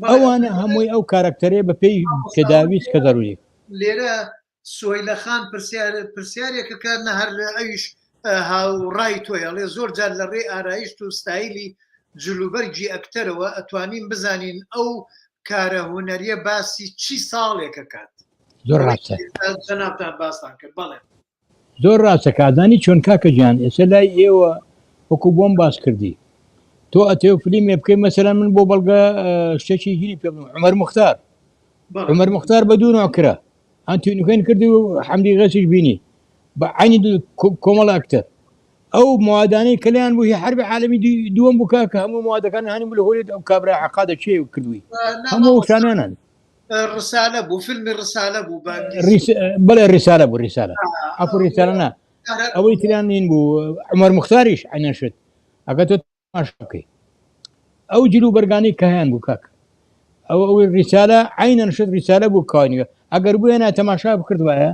ئەوانە هەمووی ئەو کارکتەرێ بە پێی تێداویست کە ضروری لێرە سۆیلەخان پرسیارێکە کارنە هەر ئەویش هاوڕای تۆیە لێ زۆر جار لە ڕێ ئارایشت و ستایلی جلوبەرگی ئەکتەرەوە ئەتوانین بزانین ئەو کارە هوەریە باسی چی ساڵێکە کات زۆر ڕاستە جەنابتان باستان کرد بەڵێ زۆر ڕاستە کازانی چۆن کاکە گیان ئێستا لای ئێوە وەکو بۆم باس کردی تۆ ئەتێ فیلمێ بکەی مەسەلا من بۆ بەڵگە شتێکی گیری پێ عمەر مختار بە دوو نوع کرا ئەنتونیکەین کردی و حەمدی غەسیش بینی بە عینی کۆمەڵ ئەکتەر ئەو موادانەی کەلیان بوو هی حربی عالەمی دووەم بوو کاکە هەموو موادەکان هەنی لە هۆی ئەو کابرا عقادە چێ کردووی هەموو شانانان ڕسالە بوو فیلمی ڕسالە بوو بەڵێ ڕیسالە بوو ڕیسالە ئەفو ڕیسالە نا ئەوەی تریان نین بوو عمەر مختاریش عینەشت ئەگە تۆ تەماشا بکەی ئەو جلو بەرگانی کە هەیان بوو کاکە ئەوەی ڕیسالە عینەن شت ڕیسالە بوو کاوانیوە ئەگەر بووێنە تەماشا بکردوایە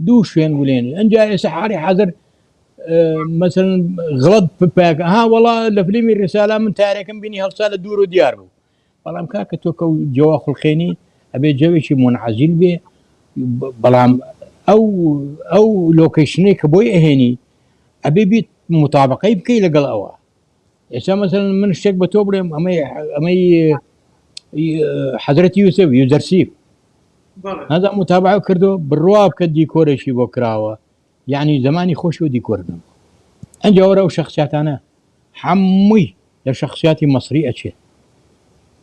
دوو شوێن بولێن ئەنجا ئێستا حاڵی حەزر مثلا غڵەت بپاکە ها وەڵا لە فیلمی ڕیسالە من تارێکم بینی هەڵسا لە دوور و دیار بوو بەڵام کاکە تۆ کە جەوا خوڵخێنی ئەبێ جەوێکی منعەزیل بێ بەڵام ئەو لۆکیشنەی کە بۆی ئەهێنی ئەبێ بیت مطابقەی بکەی لەگەڵ ئەوە ئێستا مثلا من شتێک بە تۆ بڵێم ئەمەی حەزرەتی یوسف یوزەرسیف هذا متابعة كردو بالرواب كديكور شي بو كراوة يعني زماني خوش وديكورنا انجا ورا وشخصيات انا حمي لشخصياتي مصري اشي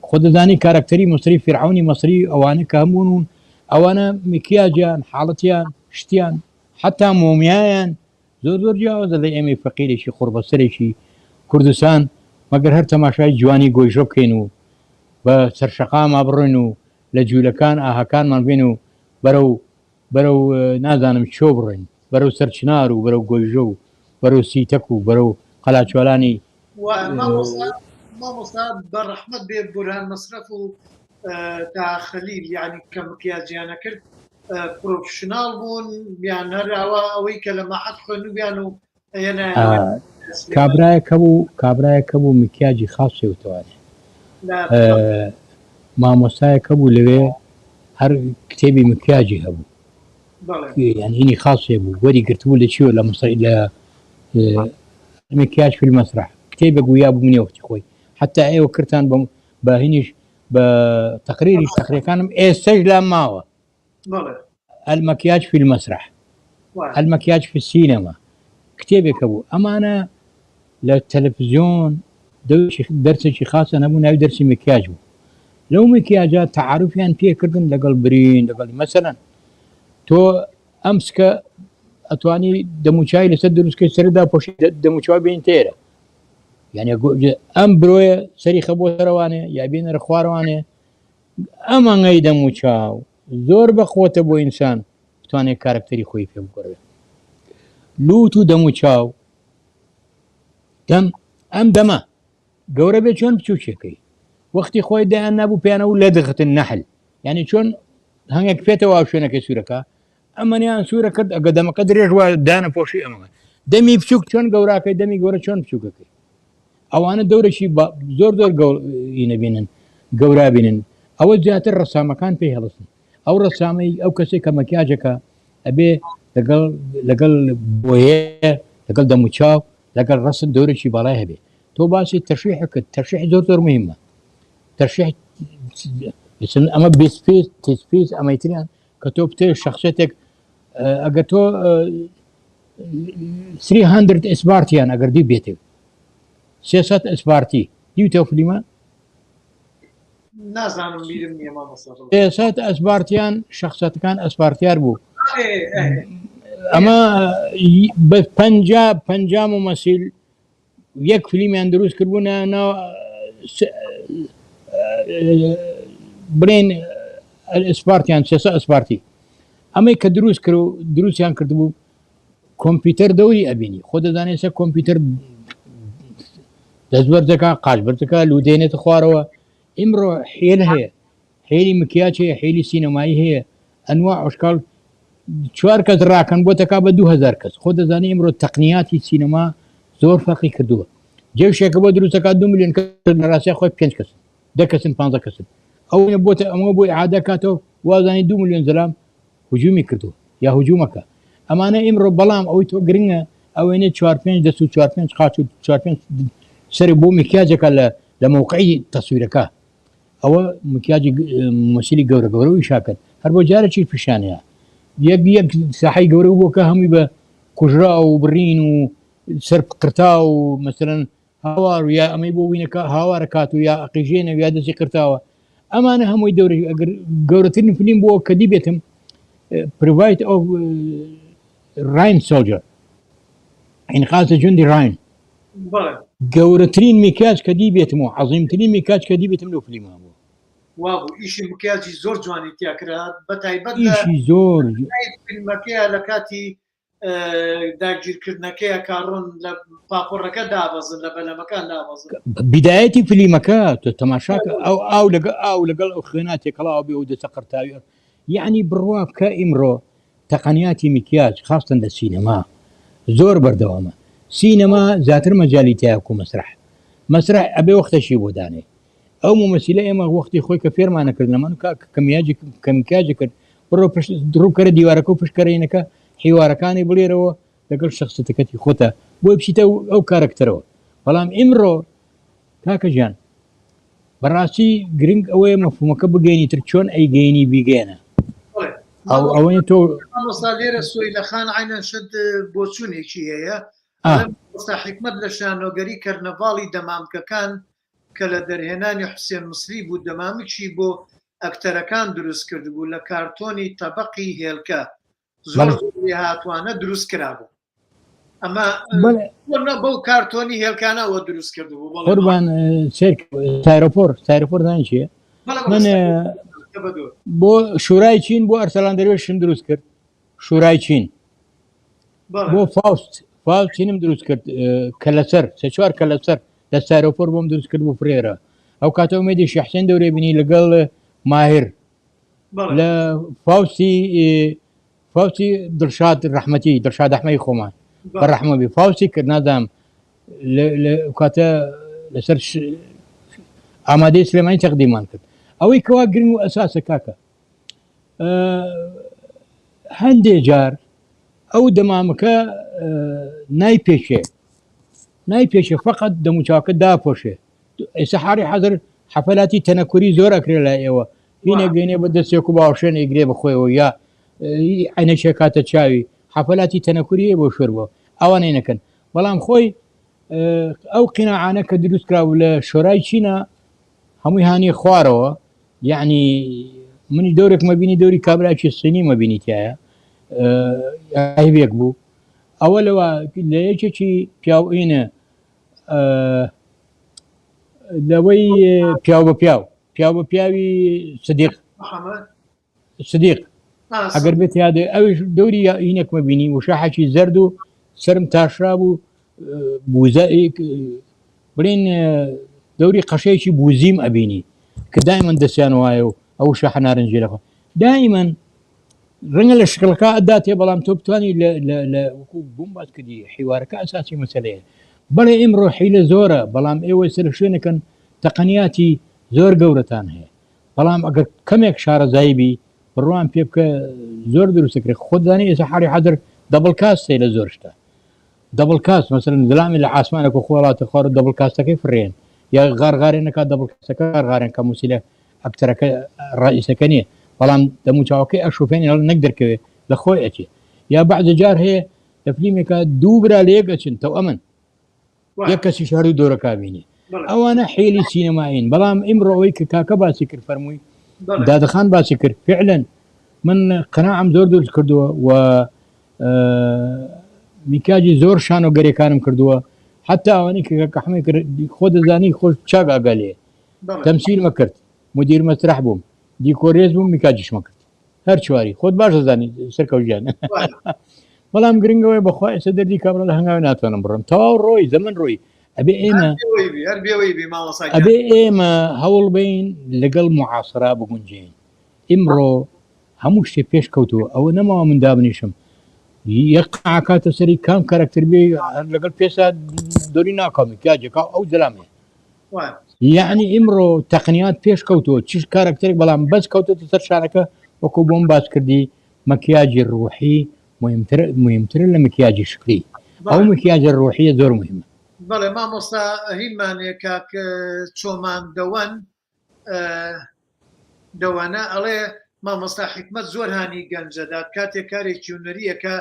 خد ذاني كاركتري مصري فرعوني مصري او انا كهمون او انا مكياجان حالتيان شتيان حتى موميايان زور جاوز اللي امي فقيري شي قرب سري شي كردستان مگر هر تماشاي جواني گويجوب كينو بسرشقا ما برنو لجولەکان ئاهەکانمان بێن و بەرەو نازانم چۆ بڕین بەرەو سەرچنار و بەرەو گۆیژە و بەرەو سیتەک و بەرەو قەلاچوالانی مامۆستا بەڕەحمەت بێ بورهان مەسرەف و تا خەلیل یعنی کە مکیاجیانە کرد پرۆفشناڵ بوون بیان هەراوە ئەوەی کە لە مەحەد خوێنوبیان و کابرایەکە بوو مکیاجی خاصی وتوانێ مامۆستایەکە بوو لەوێ هەر کتێبی مکیاجی هەبوو یعنی هینی خاصێ بوو وەری گرتبوو لە چیوە لە مەسەی لە مکیاج فی المەسرح کتێبە گویا بوو منێ وەختی خۆی حتا ئێوە کردان بە هینیش بە تەقریری تەقریەکانم ئێستەش لا ماوە المەکیاج فی المەسرح المەکیاج فی السینەما کتێبێکە بوو ئەمانە لە تەلەڤیزیۆن دەرسێکی خاصە نەبوو ناوی دەرسی مکیاج بوو لەو مکیاجات تعارفیان پێکردن لەگەڵ برین لەگەڵ مەسەلەن تۆ ئەمسکە ئەتوانی دەموچای لەسەر دروستکەی سەردا پۆشی دەموچاو بین تێرە یعنی ئەم برۆیە سەری خەبۆ سەروانێ یا بینەرە خوارەوانێ ئەمانگەی دەموچاو زۆر بەخۆتە بۆ ئینسان بتوانێت کارکتەری خۆی پێ بگۆڕێت لوت و دەموچاو ئەم دەمە گەورە بێ چۆن بچووکێکەکەی وەختی خۆی دایان نبوو پێیانە و لە دەخەتن نەحل یعنی چۆن هەنگێک پێێتەوە ئاو شوێنەکەی سوورەکە ئەمەنیان سوورە کرد ئەگە دەمەکە درێژ وە دانە پۆشی ئەمە دەمی بچووک چۆن گەوراکەی دەمی گەورە چۆن بچووکەکەی ئەوانە دەورەشی زۆر نەبینن گەورا بینن ئەوە زیاتر ڕەسامەکان پێی هەڵستن ئەو ڕەسامی ئەو کەسێک کە مەکیاجەکە ئەبێ لەگەڵ بۆیە لەگەڵ دەموچاو لەگەڵ ڕەسم دەورێکی باڵای هەبێ تۆ باسی تەرشیحەکەت تەرشیح زۆر مهمە ترشيح اما بيسبيس تسبيس اما يتريان كتب تي شخصيتك اجتو 300 اسبارتيان اگر دي بيتي سياسات اسبارتي دي توفليما نازانم بيرم يا ماما صاحب سياسات اسبارتيان شخصيات كان اسبارتيار بو اما بنجا ممثل يك فيلم اندروس كربونا انا برين الاسبارتيان سياسة اسبارتي اما كدروس كرو دروس يان كردبو كمبيوتر دوري ابيني خود داني سا كمبيوتر دزبر زكا قاجبر زكا لودينة خواروا امرو حيل هي حيلي مكياج هي حيلي سينمائي هي انواع اشكال چوار كز راكن بو تكا 2000 كز خود داني امرو تقنياتي سينما زور فرقي كردوه جو شيكبو دروس كا 2 مليون كز راسي خوي 5 كز دكسن 15 كسن او نبوت امو بو اعاده كاتو وازاني 2 مليون زلام هجومي كردو يا هجومك اما انا امرو بلام او تو غرينغا او اني 4 5 دسو 4 5 خاطو 4 5 سەری بۆ مکیاجێکە لە مووقعی تەسویرەکە ئەوە مکیاجی مەسیلی گەورە گەورەوەی شاکرد هەر بۆ جارێکی پیشانەیە یەک ساحی گەورە بووکە هەمووی بە کوژرا و بڕین و سەر قرتا و مەسەرەن هاوار و یا ئەمەی بۆ وینەکە هاوارە کات و یا ئەقیژێنە یا دەستی قرتاوە ئەمانە هەمووی دەورە ئەگەر گەورەترین فلیم بۆ کە دی بێتم پروایت ئەو ڕاین سۆلجەر ئینقاذە جوندی ڕاین گەورەترین میکاج کە دی بێتم و عەزیمترین میکاج کە دی بێتم لەو فلیمە بوو وابوو ئیشی مکیاجی زۆر جوانی تیاکرا بە تایبەت ئیشی زۆر فیلمەکەیە لە کاتی داگیرکردنەکەیە کاڕۆن لە پاپۆڕەکە دابەزن لە بەلەمەکان دابەزن بدایەتی فلیمەکە تۆ تەماشاکە ئەو لەگەڵ ئەو خوێنات تێکەڵاو بێ و دەچە قرتاوی یعنی بڕوا بکە ئیمڕۆ تەقەنیاتی میکیاج خاستن لە سینەما زۆر بەردەوامە سینەما زیاتر مەجالی تایە و مەسرح ئەبێ وەختەشی بۆ دانێ ئەو ممەسیلە ئێمە وەختی خۆی کە فێرمانە کرد لەمان کە میکاجی کرد بڕۆ دروکەرە دیوارەکە و پشکەرینەکە حیوارەکانی بڵێرەوە لەگەڵ شخصەتەکەتی خۆتە بۆی بچیتە ئەو کارکتەرەوە بەڵام ئیمڕۆ کاکە ژیان بەڕاستی گرنگ ئەوەیە مەفهومەکە بگەینی تر چۆن ئەیگەینی بیگەێنە ئەوەیە تۆ لێرە سۆی لە خان عینەن شت بۆچوونێکی هەیە حکمت لە شانۆگەری کەرنەڤاڵی دەمامکەکان کە لە دەرهێنانی حوسێن مسری بوو دەمامکی بۆ ئەکتەرەکان دروست کرد بوو لە کارتۆنی تەبەقی هێلکە زۆر هاتوانە دروست کرابوو ئەمە بەو کارتۆنی هێلکانەوە دروست کردبوو قوربان تایرۆپۆر دانی چیە من بۆ شورای چین بۆ ئەرسەلان دەروێشم دروست کرد شورای چین بۆ فاوست چینم دروست کرد کە لەسەر سێ چوار کە لەسەر لە تایرۆپۆر بۆم دروست کرد بۆ فرێرە ئەو کاتەوە مێدی شەحسێن دەورێ بینی لەگەڵ ماهر لە فاوستی دڵشاد ڕەحمەتی دڵشاد ئەحمەدی خۆمان بەڕەحمەبی فاوستی کرد نادام کاتە لەسەر ئامادەی سلێمانی تەقدیمان کرد ئەوەی کەوا گرنگ و ئەساسە کاکە هەندێک جار ئەو دەمامەکە نایپێشێ فقط دەموچاوەکە داپۆشێ ئێستا حاری حەزر حەفەلاتی تەنەکوری زۆر ئەکرێ لای ئێوە هینە گەینێ بە دەستێک و باوشێن ئیگرێ بخۆیەوە یا عینەشێ کاتە چاوی حەفەلاتی تەنەکوریە بۆ شوێر بووە ئەوانەی نەکەن بەڵام خۆی ئەو قیناعانە کە دروست کراوە لە شۆرای چینە هەمووی هاانی خوارەوە یعنی منی دەورێک مەبینی دەوری کابراکی سنی مەبینی تایە هیوێک بوو ئەوە لەوە لە یەکێکی پیاوئینە لەوەی پیاو بە پیاوی سدیق ئەگەر بێت یادێ ئەوش دەوری یینێک مەبینی وشاحێکی زەرد و سرم تاشرا بوو بوزە بڵێن دەوری قەشەیەکی بوزیم ئەبینی کە دایمەن دەستیان وایە و ئەو شاح نارنجێرەخۆ دائیمەن ڕەنگە لە شکڵەکە ئەداتێ بەڵام تۆ بتوانی لە وەکو بووم باز کردی حیوارەکە ئەساسی مەسەلەیە بەڵێ ئێمڕۆ حیلە زۆرە بەڵام ئێوە سەر شوێنەکەن تەقەنیاتی زۆر گەورەتان هەیە بەڵام ئەگەر کەمێک شارەزایبی بڕوان پێ بکە زۆر دروستەکرێت خۆدانی ئێستا حاری حەدر دەبڵ کاستێ لە زۆر شتە دەبڵ کاست مەسەرەن دڵامی لە عاسمانێک و خۆڵاتە خوارە دەبڵ کاستەکەی فڕێن یا غارغارێنەکە دەبڵ کاستەکە غارغارێن کە موسیلە ئەکتەرەکە ڕائیسەکە نییە بەڵام دەموچاوەکەی ئەشوفێنی نەک دەرکەوێت لە خۆی ئەچێ یا بەعزە جار هەیە لە فلیمێکە دوو برا لە یەک ئەچن تەو ئەمن یەک کەسی شار و دۆرەکە بینی ئەوانە حێلی سینەماین بەڵام ئیمڕۆەوەی کە کاکە باسی کرد فەرمووی دادەخان باسی کرد فعلەن من قەناعەم زۆر دروست کردووە و میکاجی زۆر شان و گەرێکانم کردووە حتا ئەوانەی کە حمەی کرد خۆ دەزانی خۆش چاک ئاگالێ تەمسیل مەکرد مدیر مەسرح بووم دیکۆرێز بووم میکاجیش مەکرد هەر چواری خۆت باش دەزانی سەرکەوتیان بەڵام گرنگەوەی بەخوا ئێستا دەردی کابرا لە هەنگاوی ناتوانم بڕم تەواو ڕۆی زەمن ڕۆی ئەبێ ئێمە هەوڵ بین لەگەڵ معاسرا بگونجین ئیمڕۆ هەموو شتێ پێش کەوتووە ئەوە نەماوە من دابنیشم یەک قاکاتە سەری کام کارکتەر بێ لەگەڵ پێسا دۆری ناکەمی کاجێکا ئەو دەلامێ یعنی ئیمڕۆ تەقنیات پێش کەوتووە چیش کارکتەرێک بەڵام بەس کەوتێتە سەر شانەکە وەکو بۆم باس کردی مەکیاجی ڕوحی مهمترە لە مکیاجی شکلی ئەو مکیاجە ڕوحیە زۆر مهمە بەڵێ مامۆستا هینمانێ کاک چۆمان دەوانە ئەڵێ مامۆستا حکمت زۆر هانی گەنجەدات کاتێک کارێکی هونەریەکە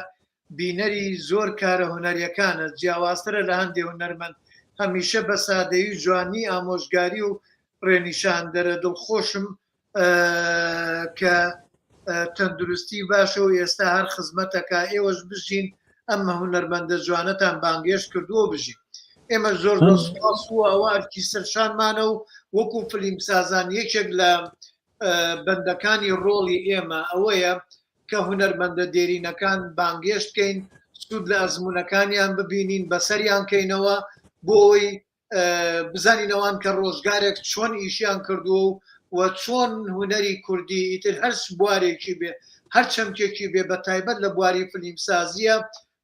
بینەری زۆر کارە هونەریەکانە جیاوازترە لە هەندێک هونەرمەند هەمیشە بە سادەیی جوانی ئامۆژگاری و ڕێنیشان دەرە دڵخۆشم کە تەندروستی باشە و ئێستا هەر خزمەتەکە ئێوەش بژین ئەمە هونەرمەندە جوانەتان بانگێش کردووە بژین ئێمە زۆر دەسپاس و ئەوە ئەرکی سەرشانمانە و وەکو فلیم سازان یەکێک لە بەندەکانی ڕۆڵی ئێمە ئەوەیە کە هونەرمەندە دێرینەکان بانگێشت بکەین سوود لە ئەزمونونەکانیان ببینین بەسەریان کەینەوە بۆی بزانینەوەن کە ڕۆژگارێک چۆن ئیشیان کردووە و چۆن هونەری کوردی ئیتر هەر بوارێکی بێ هەر چەمکێکی بێ بە تایبەت لە بواری فلیمسازیە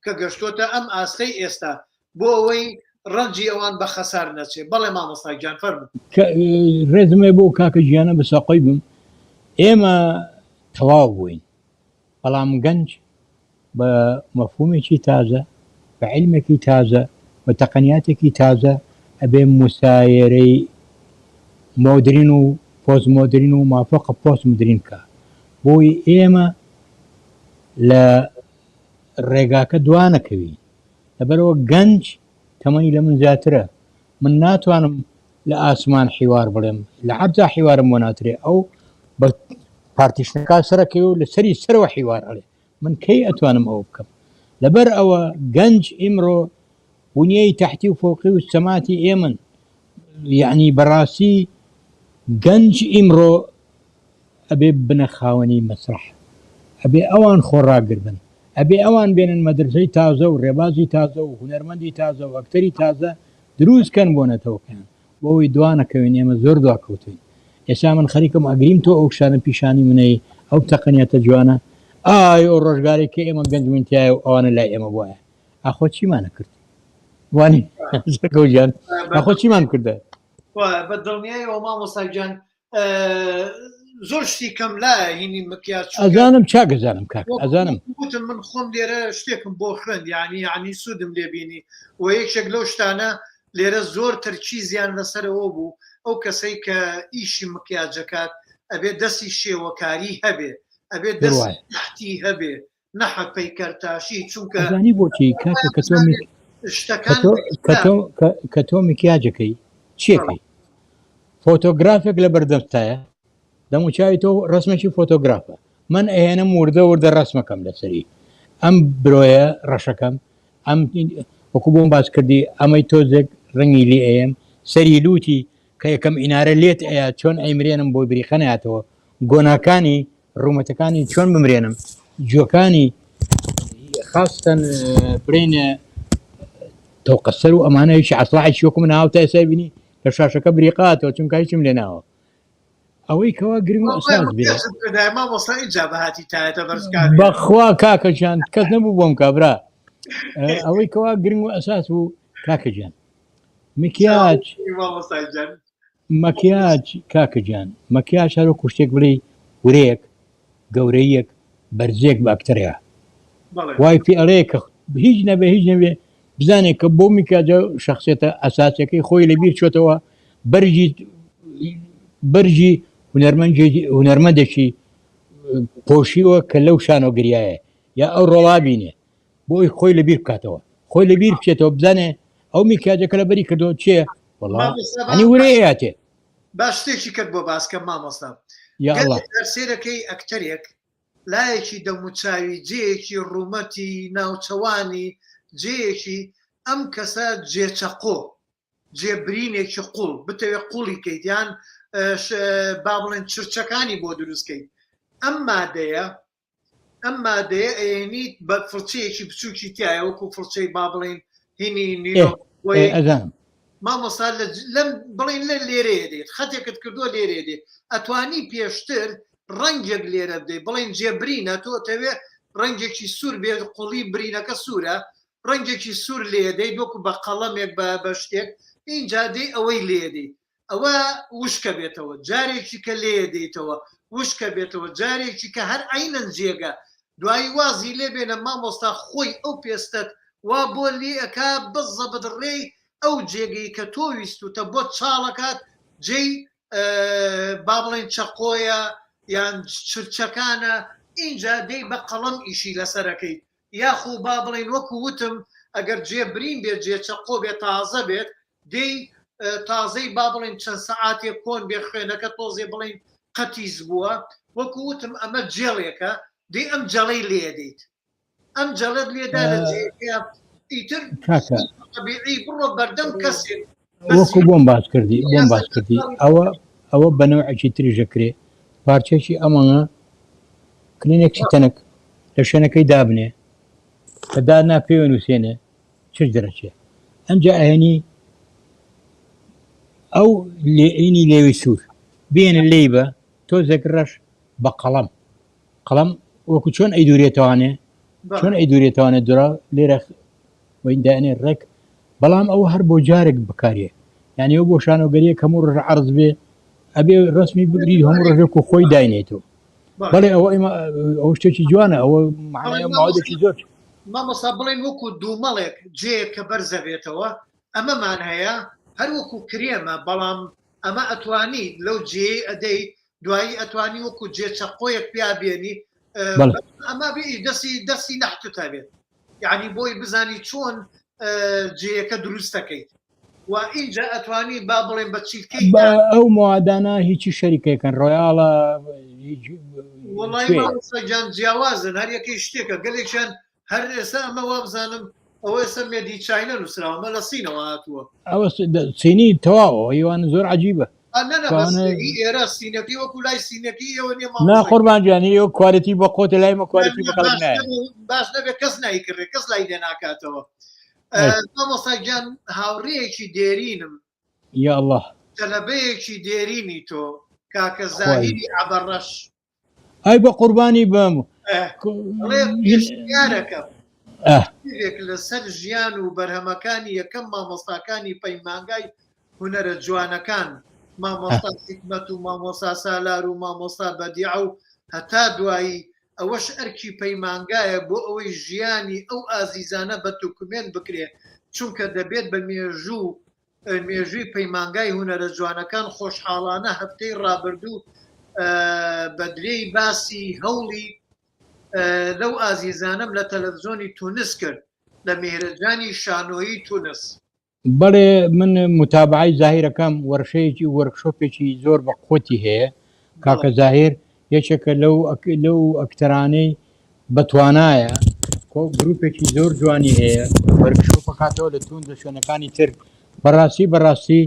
کە گەشتۆتە ئەم ئاستەی ئێستا بۆ ئەوەی ڕەنجی ئەوان بە خەسار نەچێت بەڵێ مامۆستا گیان فەرموو ڕێزمێ بۆ کاکە ژیانە بە ساقۆی بم ئێمە تەواو بووین بەڵام گەنج بە مەفهومێکی تازە بە عیلمێکی تازە بە تەقەنیاتێکی تازە ئەبێ مسایرەی مۆدرین و پۆست مۆدرین و مافۆقە پۆست مدرین کە بۆی ئێمە لە ڕێگاکە دوانەکەوی لەبەرەوە گەنج تەمەنی لە من زیاترە من ناتوانم لە ئاسمان حیوار بڵێم لە عەرجا حیوارم بۆ ناترێ ئەو بە پارتیشنەکە سەرەکەی و لە سەری سەرەوە حیوار ئەڵێ من کەی ئەتوانم ئەوە بکەم لەبەر ئەوە گەنج ئیمڕۆ بنیەی تحتی و فۆقی و سەماتی ئێمن یعنی بەڕاستی گەنج ئیمڕۆ ئەبێ بنە خاوەنی مەسرح ئەبێ ئەوان خۆڕاگر بن ئەبێ ئەوان بێنن مەدرسەی تازە و ڕێبازی تازە و هونەرمەندی تازە و ئەکتەری تازە دروستکەن بۆ نەتەوەکەیان بۆەوەی دوانەکەوین ئێمە زۆر دواکەوتین ئێستا من خەریکم ئەگریم تۆ ئەو شانە پیشانی منەی ئەو تەقەنیەتە جوانە ئای ئەو ڕۆژگارێک کە ئێمە گەنجمنتیایە و ئەوانە لای ئێمە وایە ئاخۆ چیمانە کرد وانی گەوجان ئاخۆ چیمان کردە بە دڵنیایەوە مامۆستاگیان زۆر شتی کەم لا هینی مکیاج ئەزانم چاگەزانم کاک ئەزانم وتم من خۆم لێرە شتێکم بۆ خوێند یعنی سوودم لێبینی و یەکێک لەو شتانە لێرە زۆر تەرکیزیان لەسەرەوە بوو ئەو کەسەی کە ئیشی مکیاجەکات ئەبێ دەستی شێوەکاری هەبێ ئەبێ دەستی هەبێ نەحە پەیکەرتاشی چونکە زانی بۆچی کاکە کە تۆ شتەکان کە تۆ مکیاجەکەی چیەکەی فۆتۆگرافێک لە بەردەستایە دەموچوی تۆ ڕسمێکی فۆتۆگرافە من ئەهێنم وردە ڕسمەکەم لەسەری ئەم برۆیە ڕەشەکەم ئەم وەکو بۆم باس کردی ئەمەی تۆزێک ڕەنگی لێ ئەم سەری لوتی کە یەکەم ئینارە لێت ئەیە چۆن ئەیمرێنم بۆ بریخەنەیەتەوە گۆناکانی ڕوومەتەکانی چۆن بمرێنم جۆکانی خاستن برینە تۆقەسەر و ئەمانەیەکی عسڵاحی وەکو من هاوتە ئێستا بینی لە شاشەکە بریقاتەوە چونکە هیچم لێ ناوە ئەوەی کەوا گرنگ و ئەساس بەخوا کاکەجان کەس نەبوو بۆم کابرا ئەوەی کەوا گرنگ و ئەساس بوو کاکەجان مەکیاج کاکەجان مەکیاج هەرۆ کوشتێک بڵێ ورەیەک گەورەیەک بەرزێک باکتەریا وای پێ ئەڵەیە کە هیچ نەبێ بزانێت کە بۆ میکاجە شخصێتە ئەساسەکەی خۆی لەبیر چۆتەوە بەرجی هونەرمەندێکی پۆشیوە کە لەو شانۆگریایە یا ئەو ڕۆڵابینێ بۆی خۆی لەبیر بکاتەوە خۆی لەبیر بچێتەوە بزانێ ئەو میکاجەکە لە بەری کردەوە چێە وڵانی ورەیەتێ باش شتێکی کرد بۆ باسکە مامۆستا سێرەکەی ئەکتەرێک لایەکی دەموچاوی جێیەکی ڕوومەتی ناوچەوانی جێیەکی ئەم کەسە جێچەقۆ جێبرینێکی قوڵ بتەوێت قوڵی کەیتیان با بڵێن چرچەکانی بۆ دروستکەیت ئەم مادەیە ئەێنیت بە فڵچەیەکی بچووکی تایە وەکو فڵچەی با بڵێن هینی مامۆستا لەم بڵێن لە لێرەیە دێت خەتێکت کردووە لێرێ دێت ئەتوانی پێشتر ڕەنگێک لێرە بدەیت بڵێن جێبرینە تۆتەوێ ڕەنگێکی سوور بێت قوڵی برینەکە سوورە ڕەنگێکی سوور لێدەیت وەکو بە قەڵەمێک بە شتێک اینجا دێ ئەوەی لێدەی ئەوە وشکە بێتەوە جارێکی کە لێدەیتەوە وشکە بێتەوە جارێکی کە هەر عینەن جێگە دوایی وازی لێ بێنە مامۆستا خۆی ئەو پێستت وا بۆ لێ ئەکا بزە بدڕێی ئەو جێگەی کە تۆ ویستوتە بۆ چاڵەکات جێی با بڵێن چەقۆیە یان چرچەکانە اینجا دەی بە قەڵەم ئیشی لەسەرەکەی یاخو با بڵێن وەکو وتم ئەگەر جێ برین بێت جێ چەقۆ بێت تازە بێت دەی تازەی با بڵێن چەند سەعاتێک کۆن بێ خوێنەکە تۆزێ بڵێن قەتیز بووە وەکو وتم ئەمە جێڵێکە دەی ئەم جەڵەی لێ دەیت ئەم جەڵت لێدا لە جێگەیە ئیتر طبیعی بڕۆ بەردەم کەسێک وەکو بۆم باس کردی ئەوە بەنەوەی تریژەکرێ پارچێکی ئەمەڵە کلینێکی تەنک لە شوێنەکەی دابنێ کە دانا پێوە نووسێنێ چ دەرەچێ ئەمجا ئەهێنی ئەو لێئینی لێوی سوور بێنە لێی بە تۆزێک ڕەش بە قەڵەم وەکو چۆن ئەیدورێتوانێ چۆن ئەیدورێتوانێت دوورا لێرە وەیدانێ ڕێک بەڵام ئەوە هەر بۆ جارێک بکارێ یعنی ئەو بۆ شانۆگەریە هەموو ڕژە عەرز بێ ئەبێ ڕسمی بگری هەموو ڕژێک و خۆی داینێتەوە بەڵێ ئەو شتێکی جوانە ئەوە ماوەدێکی زۆر مامۆستا بڵێن وەکو دوومەڵێک جێک کە بەرزەبێتەوە ئەمەمان هەیە هەر وەکو کرێمە بەڵام ئەمە ئەتوانی لەو جێ ئەدەی دوایی ئەتوانی وەکو جێچەقۆیەک پیابێنی ئەمە دەستی نەحتوتا بێت یعنی بۆی بزانی چۆن جێیەکە دروستەکەیت و اینجا ئەتوانی با بڵێن بە چیلکەی ئەو موادانە هیچی شەریکەکەن ڕۆیاڵە جان جیاوازن هەر یەکەی شتێکە گەلێکیان هەر ئێستا ئەمە وا بزانم ئەوە ئێستا مێدی چاینە نووسراوە لە سینەوە هاتووە ئەوە چینی تەواوە ئەوان زۆر عجیبە ئێرە سینەکەی وەکو لای سینەکەی ئەوە نا قوربانجانی ئەو کوالەتی بە قۆتە لای مە کوالەتی بە خەڵک نایە باش نەبێت کەس نایکردێ کەس لای لێ ناکاتەوە مامۆستا گیان هاوڕێیەکی دێرینم یا الله تەلەبەیەکی دێرینی تۆ کاکە زاهیری عەبەڕەش ئای بە قوربانی بم یارەکە لەسەر ژیان و بەرهەمەکانی یەکەم مامۆستاکانی پەیمانگای هونەرە جوانەکان مامۆستا حیکمەت و مامۆستا سالار و مامۆستا بەدیع و هەتا دوایی ئەوەش ئەرکی پەیمانگایە بۆ ئەوەی ژیانی ئەو ئازیزانە بە دوکومێن بکرێ چونکە دەبێت بە مێژووی پەیمانگای هونەرە جوانەکان خۆشحاڵانە هەفتەی ڕابردوو بەدرێی باسی هەوڵی لەو ئازیزانم لە تەلەڤزیۆنی تونس کرد لە مێرەجانی شانۆیی تونس بەڵێ من متابعی زاهیرەکەم وەرشەیەکی وەرکشۆپێکی زۆر بە قوتی هەیە کاکە زاهیر یەکێکە لەو ئەکتەرانەی بەتوانایە گروپێکی زۆر جوانی هەیە وەرکشۆپە کاتەوە لە تونس شوێنەکانی تر بەڕاستی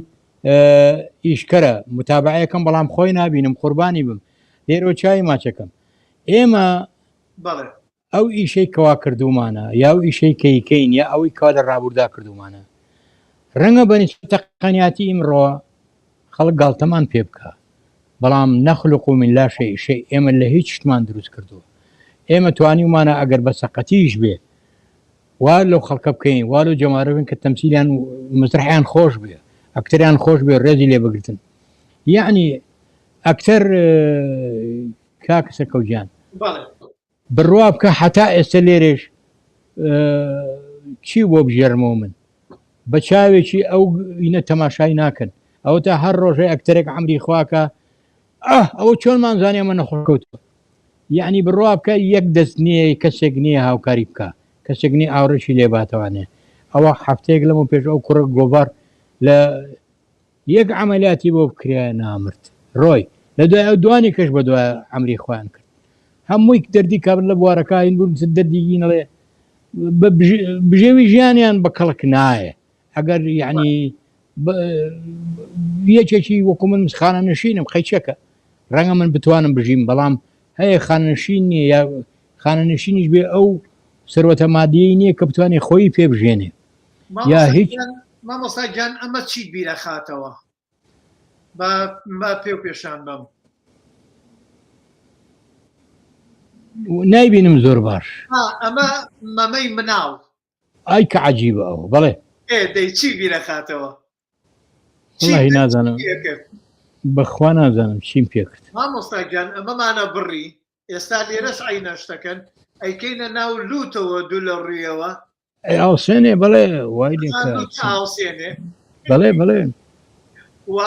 ئیشکەرە متابعەکەم بەڵام خۆی نبینم قوربانی بم لێرۆ چای ماچەکەم ئێمە ئەو ئیشەی کەوا کردومانە یا ئەو ئیشەی کەیکەین یا ئەوەی کوا لە ڕابووردا کردومانە ڕەنگە بەنی تەقەنیاتی ئیمڕۆ خەڵک گاڵتەمان پێ بکە بەڵام نەخلق و من لا شەی ئێمە لە هیچ شتمان دروست کردووە ئێمە توانیمانە ئەگەر بە سەقەتیش بێ وا لەو خەڵکە بکەین وا لەو جەمارەبن کە تەمسیلیان مەسرحیان خۆش بێ ئەکتەریان خۆش بێ ڕێزی لێ بگرتن یعنی ئەکتەر کاکە سەرکەوتیان بڕوا بکە حتا ئێستا لێرێش چی بۆ بژێرمەوە من بە چاوێکی ئەو ئینە تەماشای ناکەن ئەو تا هەر ڕۆژەی ئەکتەرێک عەمری خواکە ئەوە چۆنمان زانێ ئەمە نەخۆشکەوتوە یعنی بڕوا بکە یەک دەست نییە کەسێک نییە هاوکاری بکە کەسێک نی ئاوڕێکی لێباتەوانێ ئەوە هەفتەیەک لەمە پێش ئەو کوڕە گۆڤار لە یەک عەمەلیاتی بۆ بکرێ نامرد ڕۆی لە دوای ئەو دوانی کەش بە دوای عەمری خۆیان کرد هەمووی دەردی کابل لە بوارەکەین بوون دەردیگینەڵێ بژێوی ژیانیان بە کەڵک نایە ئەگەر یعنی یەکێکی وەکو من خانە نشینم قەیچەکە ڕەنگە من بتوانم بژیم بەڵام هەیە خانەنشین نییە یا خانەنشینیش بێ ئەو سەروەتە مادیەی نییە کە بتوانێ خۆی پێ بژێنێ یا هیچ مامۆستا گیان ئەمە چیت بیرە خاتەوە بە پێ و پێشان بم نایبینم زۆر باش ئەمە مەمەی مناو ئای کە عەجیبە ئەوە بەڵێ دەی چی بیرە خاتەوە وەڵاهی نازانم بەخوا نازانم چیم پێ کرد مامۆستا گیان ئەمەمانە بڕی ئێستا لێرەش عینە شتەکەن ئەیکەینە ناو لوتەوە دوو لە ڕوویەوە ئاوسێنێ بڵێ وای لێ ئاوسێنێ بڵێ و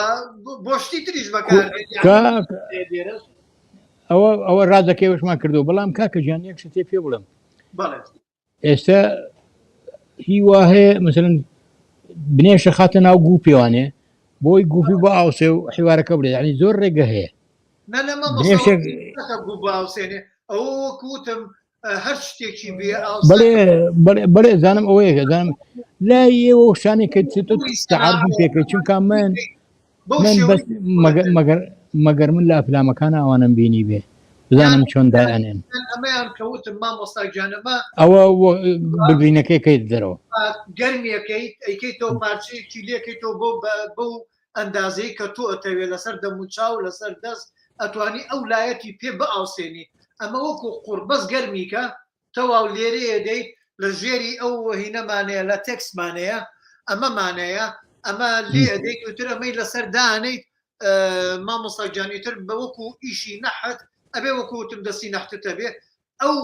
بۆشتی تریش بەکار کاک ئەوە ڕازەکەوشمان کردو بەڵام کاکە ژیان یەک شتێ پێ بڵم بەڵێ ئێستا هی وا هەیە مثلن بنێشە خاتە ناو گوو پێوانێ بۆی گوپی بۆ ئاوسێ و حیوارەکە بڵێ ینی زۆر ڕێگە هەیە باوسێنێ ئەوە وەکوتم هەر شتێکی بێ بڵێ زانم ئەوەیە زانم لای ئێوە شانێک کە تعرفم پێکەی چونکە من بەس مەگەر من لە ئەفلامەکان ئەوانم بینی بێ بزانم چۆن دایانێن ئەمەیان کەوتم مامۆستاگیانەمە ئەوە ببینەکەی کەیت دەرەوە گەرمیەکەیت ئەیکەیتەوە پارچەیەکی لێکەیتەوە بۆ ئەندازەی کە تۆ ئەتەوێت لەسەر دەموچاو لەسەر دەست ئەتوانی ئەو لایەتی پێ بەئاوسێنی ئەمە وەکو قوربەس گەرمیکە تەواو لێرەیە دەیت لە ژێری ئەو هینەمانەیە لە تێکسمانەیە ئەمەمانەیە ئەمە لێ دەیت وتر ئەمەی لەسەر دانیت مامۆستاگیانیتر بە وەکو ئیشی نەحەت ئەبێ وەکوتم دەستی نەحتتە بێ ئەو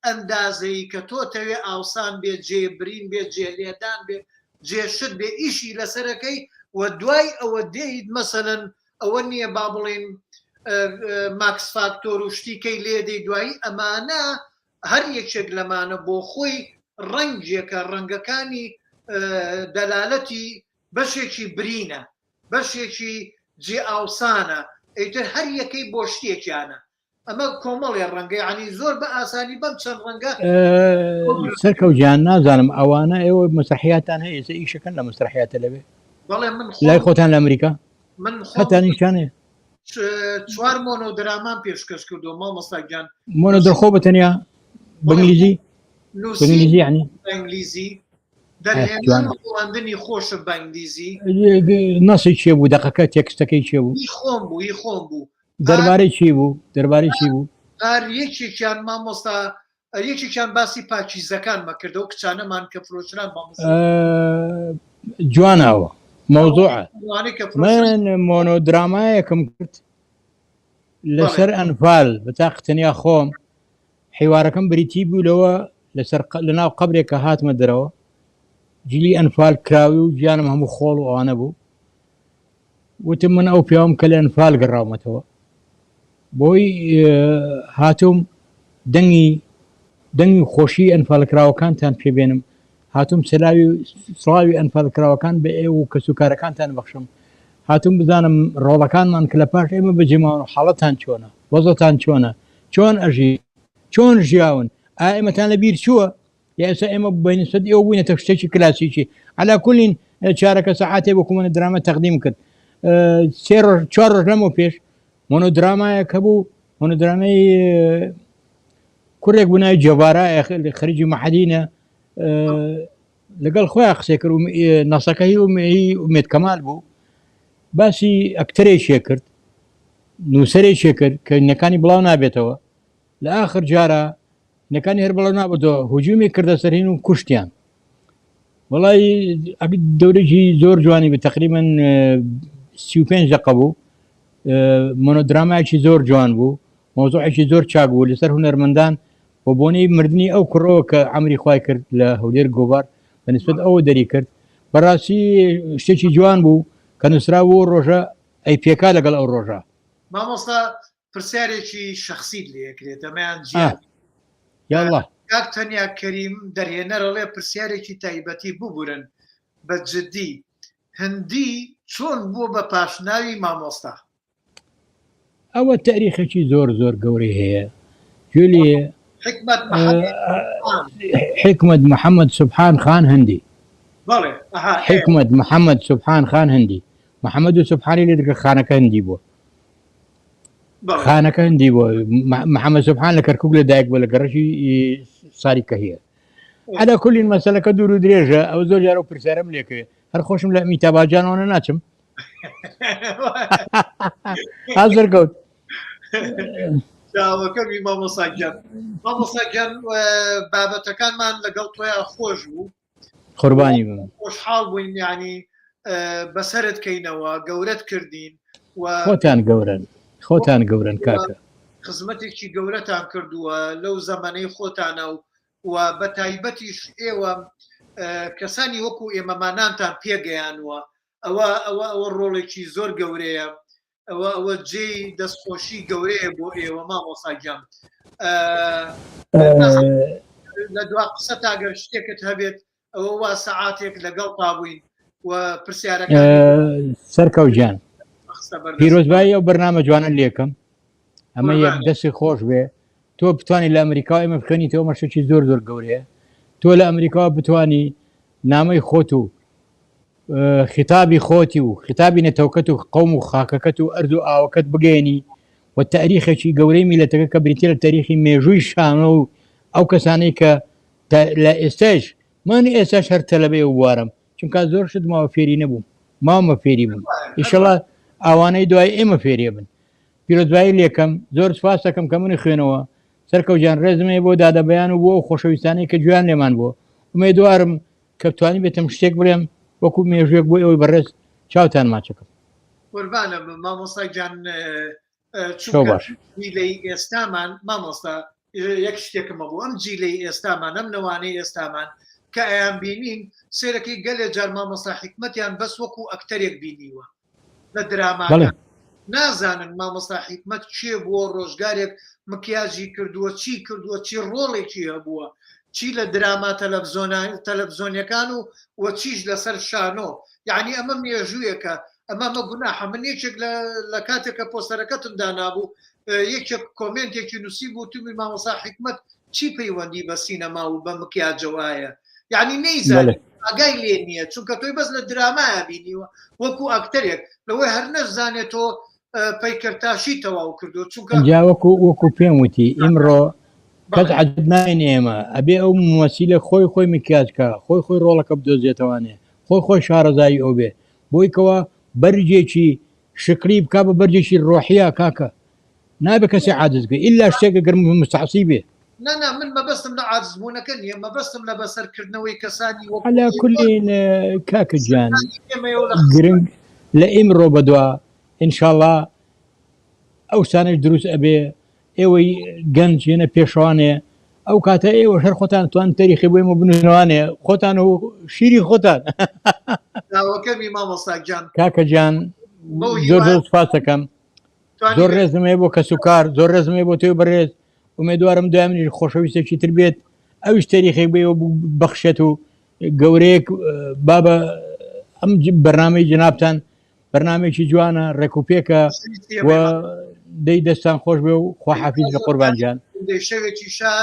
ئەندازەی کە تۆ تەوێ ئاوسان بێت جێبرین بێت جێلێدان بێت جێشت بێ ئیشی لەسەرەکەی و دوای ئەوە دێیت مەسەلەن ئەوە نییە با بڵێن ماکس فاکتۆر و شتیکەی لێدەی دوایی ئەمانە هەر یەکێک لەمانە بۆ خۆی ڕەنگێکە ڕەنگەکانی دەلالەتی بەشێکی برینە بەشێکی جێ ئاوسانە ئەیتر هەر یەکەی بۆ شتێکیانە ئەمە کۆمەڵی ڕەنگە ینی زۆر بە ئاسانی بەم چەند ڕەنگە سەرکەوتیان نازانم ئەوانە ئێوە مەسرحیاتان هەیە ئێستا ئیشەکەن لە مەسرحیاتە لەبێ بەڵێ من لای خۆتان لە ئەمریکا من هەتانیشانێ چوار مۆنۆ درامان پێشکەش کردو مامۆستاگیان مۆنۆ دەرخۆ بەتەنیا بەنگلیزی بەنگلیزی ینی ئەنگلیزی دەرهێناندنی خۆشە بەنگلیزی نەسی چێ بوو دەقەکە تێکستەکەی چێ بوو خۆم بوو دەربارەی چی بوو دەربارەی چی بوو یەکێکیان مامۆستا یەکێکیان باسی پاکیزەکان مەکردە و کچانەمان کە فرۆشران جواناوە مۆزوعە من مۆنۆدرامایەکەم کرد لەسەر ئەنفال بە تاقتەنیا خۆم حیوارەکەم بریتی بوو لەوە لە ناو قبرێکە هاتمە دەرەوە جلی ئەنفال کراوی و گیانم هەموو خۆڵ و ئەوانە بوو وتم من ئەو پیاوم کە لە ئەنفال گەڕاومەتەوە بۆی هاتووم دەنگی خۆشی ئەنفالکراوەکانتان پێبێنم هاتووم سڵاوی ئەنفالکراوەکان بە ئێوە و کەسوکارەکانتان بەخشم هاتووم بزانم ڕۆڵەکانمان کە لە پاش ئێمە بەجێماون و حاڵەتان چۆنە وەزەتان چۆنە چۆن ئەژی چۆن ژیاون ئێمەتان لە بیر چووە یا ئێستا ئێمە بەنسبەت ئێوە بووینەتە شتێکی کلاسیکی عەلا کولین چارەکە سەعاتێ بۆ کومەنە درامە تەقدیم کرد 4 ڕۆژ لەمەوە پێش مۆنۆدرامایە کە بوو مۆنۆدرامەی کوڕێک بوونای جەوارایە خەریجی مەحەدینە لەگەڵ خۆیان قسەی کرد نەسەکەی ومێد کەمال بوو باسی ئەکتەرێکیە کرد نووسەرێکیە کرد کە نەکانی بڵاو نابێتەوە لە ئاخر جارە نەکانی هەر بڵاو نابێتەوە هجوومی کردە سەرهین و کوشتیان وڵی دەورێکی زۆر جوانی بە تقریباً 35 دقە بوو مۆنۆدرامایکی زۆر جوان بوو مۆزوعێکی زۆر چاک بوو لەسەر هونەرمەندان بۆ بۆنەی مردنی ئەو کوڕەوە کە عەمری خوای کرد لە هەولێر گۆڤار بەنسبەت ئەوە دەری کرد بەڕاستی شتێکی جوان بوو کە نووسرا بوو ڕۆژە ئەی پێکا لەگەڵ ئەو ڕۆژە مامۆستا پرسیارێکی شەخصیت لێکرێت ئەمەیان جیان یاڵڵا کاک تەنیا کەریم دەرهێنەرەڵێ پرسیارێکی تایبەتی ببورن بە جددی هەندی چۆن بووە بە پاشناوی مامۆستا ئەوە تاریخێکی زۆر زۆر گەورەی هەیە جوێ حکمت محەممەد سوبحان خان هەندی حکمت محەممەد سوبحان خان هەندی محەممەد و سوبحانی لێ دەکە خانەکە هەندی بووە خانەکە هەندی بووە محەممەد سوبحان لە کەرکوب لە دایک بووە لە گەڕەشی ساری کە هەیە عەلا کولین مەسەلەکە دوور و درێژە ئەو زۆر جارە و پرسیارەم لێکەوێ هەر خۆشم لە میتاباجانەوە ناچم حازر کەوت داوەکەمی مامۆساگیان بابەتەکانمان لەگەڵ تۆیان خۆش بوو قوربانی بم خۆشحاڵ بووین یعنی بەسەرت کەینەوە گەورەت کردین خۆتان گەورن کاکە خزمەتێکی گەورەتان کردووە لەو زەمانەی خۆتانە و بە تایبەتیش ئێوە کەسانی وەکو ئێمەمانانتان پێگەیانوە ئەوە ڕۆڵێکی زۆر گەورەیە ئەوە جێی دەستخۆشی گەورەیە بۆ ئێوە مامۆستاگیان لە دوا قسە تاگەر شتێکت هەبێت ئەوە وا سەعاتێک لەگەڵ تابووین و پرسیارەکان سەرکەوتجان پیرۆزبایی ئەو بەرنامە جوانە لێکم ئەمە یەک دەستی خۆش بێ تۆ بتوانانی لە ئەمریکا ئێمە بخەنیتەوە مەشتێکی زۆر زۆر گەورەیە تۆ لە ئەمریکا بتانی نامەی خۆت و خیتابی خۆتی و خیتابی نەتەوەکەت و قەوم و خاکەکەت و ئەرز و ئاوەکەت بگەێنی و تاریخێکی گەورەی میلەتەکە کە بریتە لە تاریخی مێژووی شانە و ئەو کەسانەی کە لە ئێستاش من ئێستاش هەر تەلەبێ و بوارم چونکە زۆر شت ماوە فێری نەبووم ماوەمە فێری بووم ئیشەڵا ئەوانەی دوای ئێمە فێریە بن پیرۆزبایی لێکم زۆر سپاس دەکەم کە منی خوێنەوە سەرکەوتجان ڕێزمێ بۆ دادەبەیان و بۆ خۆشەویستانەی کە گویان لێمان بووە ئومێدوارم کە بتوانی بێتم شتێک بڵێم وەکو مێژوێک بۆ ئەوەی بەڕێز چاوتان ماچەکەم قوربانە مامۆستاگیان جیلەی ئێستامان مامۆستا یەک شتێکمە بوو ئەم جیلەی ئێستامان ئەم نەوانەی ئێستامان کە ئەیان بینین سێرەکەی گەلێ جار مامۆستا حکمەتیان بەس وەکو ئەکتەرێک بینیوە لە دراما نازانن مامۆستا حکمت چێ بووە ڕۆژگارێک مکیاژی کردووە چی کردووە چی ڕۆڵێکی هەبووە چی لە دراما تەلەڤزۆنیەکان و چیش لەسەر شانۆ یعنی ئەمە مێژوویەکە ئەمەمە گوناحە من یەکێک لە کاتێکە پۆستەرەکەتم دانابوو یەکێک کۆمنتێکی نووسی بوو تومی مامۆستا حکمت چی پەیوەندی بە سینەما و بە مکیاجەوایە یعنی نەیزانێت ئاگای لێ نییە چونکە تۆی بەس لە درامایە بینیوە وەکو ئەکتەرێک لەوەی هەر نەزانێتەوە پەیکەرتاشی تەواو کردو چونکە وەکو پێم وتی ئیمڕۆ کەس عەجب ناینێ ئێمە ئەبێ ئەو ممەسیلە خۆی مکیاجکە خۆی ڕۆڵەکە بدۆزێتەوانێ خۆی شارەزایی ئەو بێ بۆی کەوە بەرجێکی شکری بک بە بەرجێکی ڕۆحیە کاکە نابێت کەسی عاجزگە ئیلا شتێکە گەرم مستحسی بێ نانا من مەبەستم لە عاجزبوونەکە نیە مەبەستم لە بەسەرکردنەوەی کەسانی على کولین کاکە گیان گرنگ لە ئیمڕۆ بەدوا ئینشاءڵڵا ئەو سانش دروست ئەبێ ئێوەی گەنج هێنە پێشوانێ ئەو کاتە ئێوە هەر خۆتان توان تاریخی بۆ ئێمە بنووسوانێ خۆتان و شیری خۆتان داوەکەمی مامۆستاگیان کاکە گیان زۆر سپاس دەکەم زۆر ڕێزمێ بۆ کەس و کار زۆر ڕێزمێ بۆ تۆی بەڕێز ئومێدوارم دوامنی خۆشەویستێکی تر بێت ئەوش تاریخێک بێەوە بەخشێت و گەورەیەک بابە ئەم بەرنامەی جنابتان بەرنامێکی جوانە ڕێکوپێکە و دەی دەستان خۆش بێ و خواحافیز بە قوربانجان شەوێکی شاد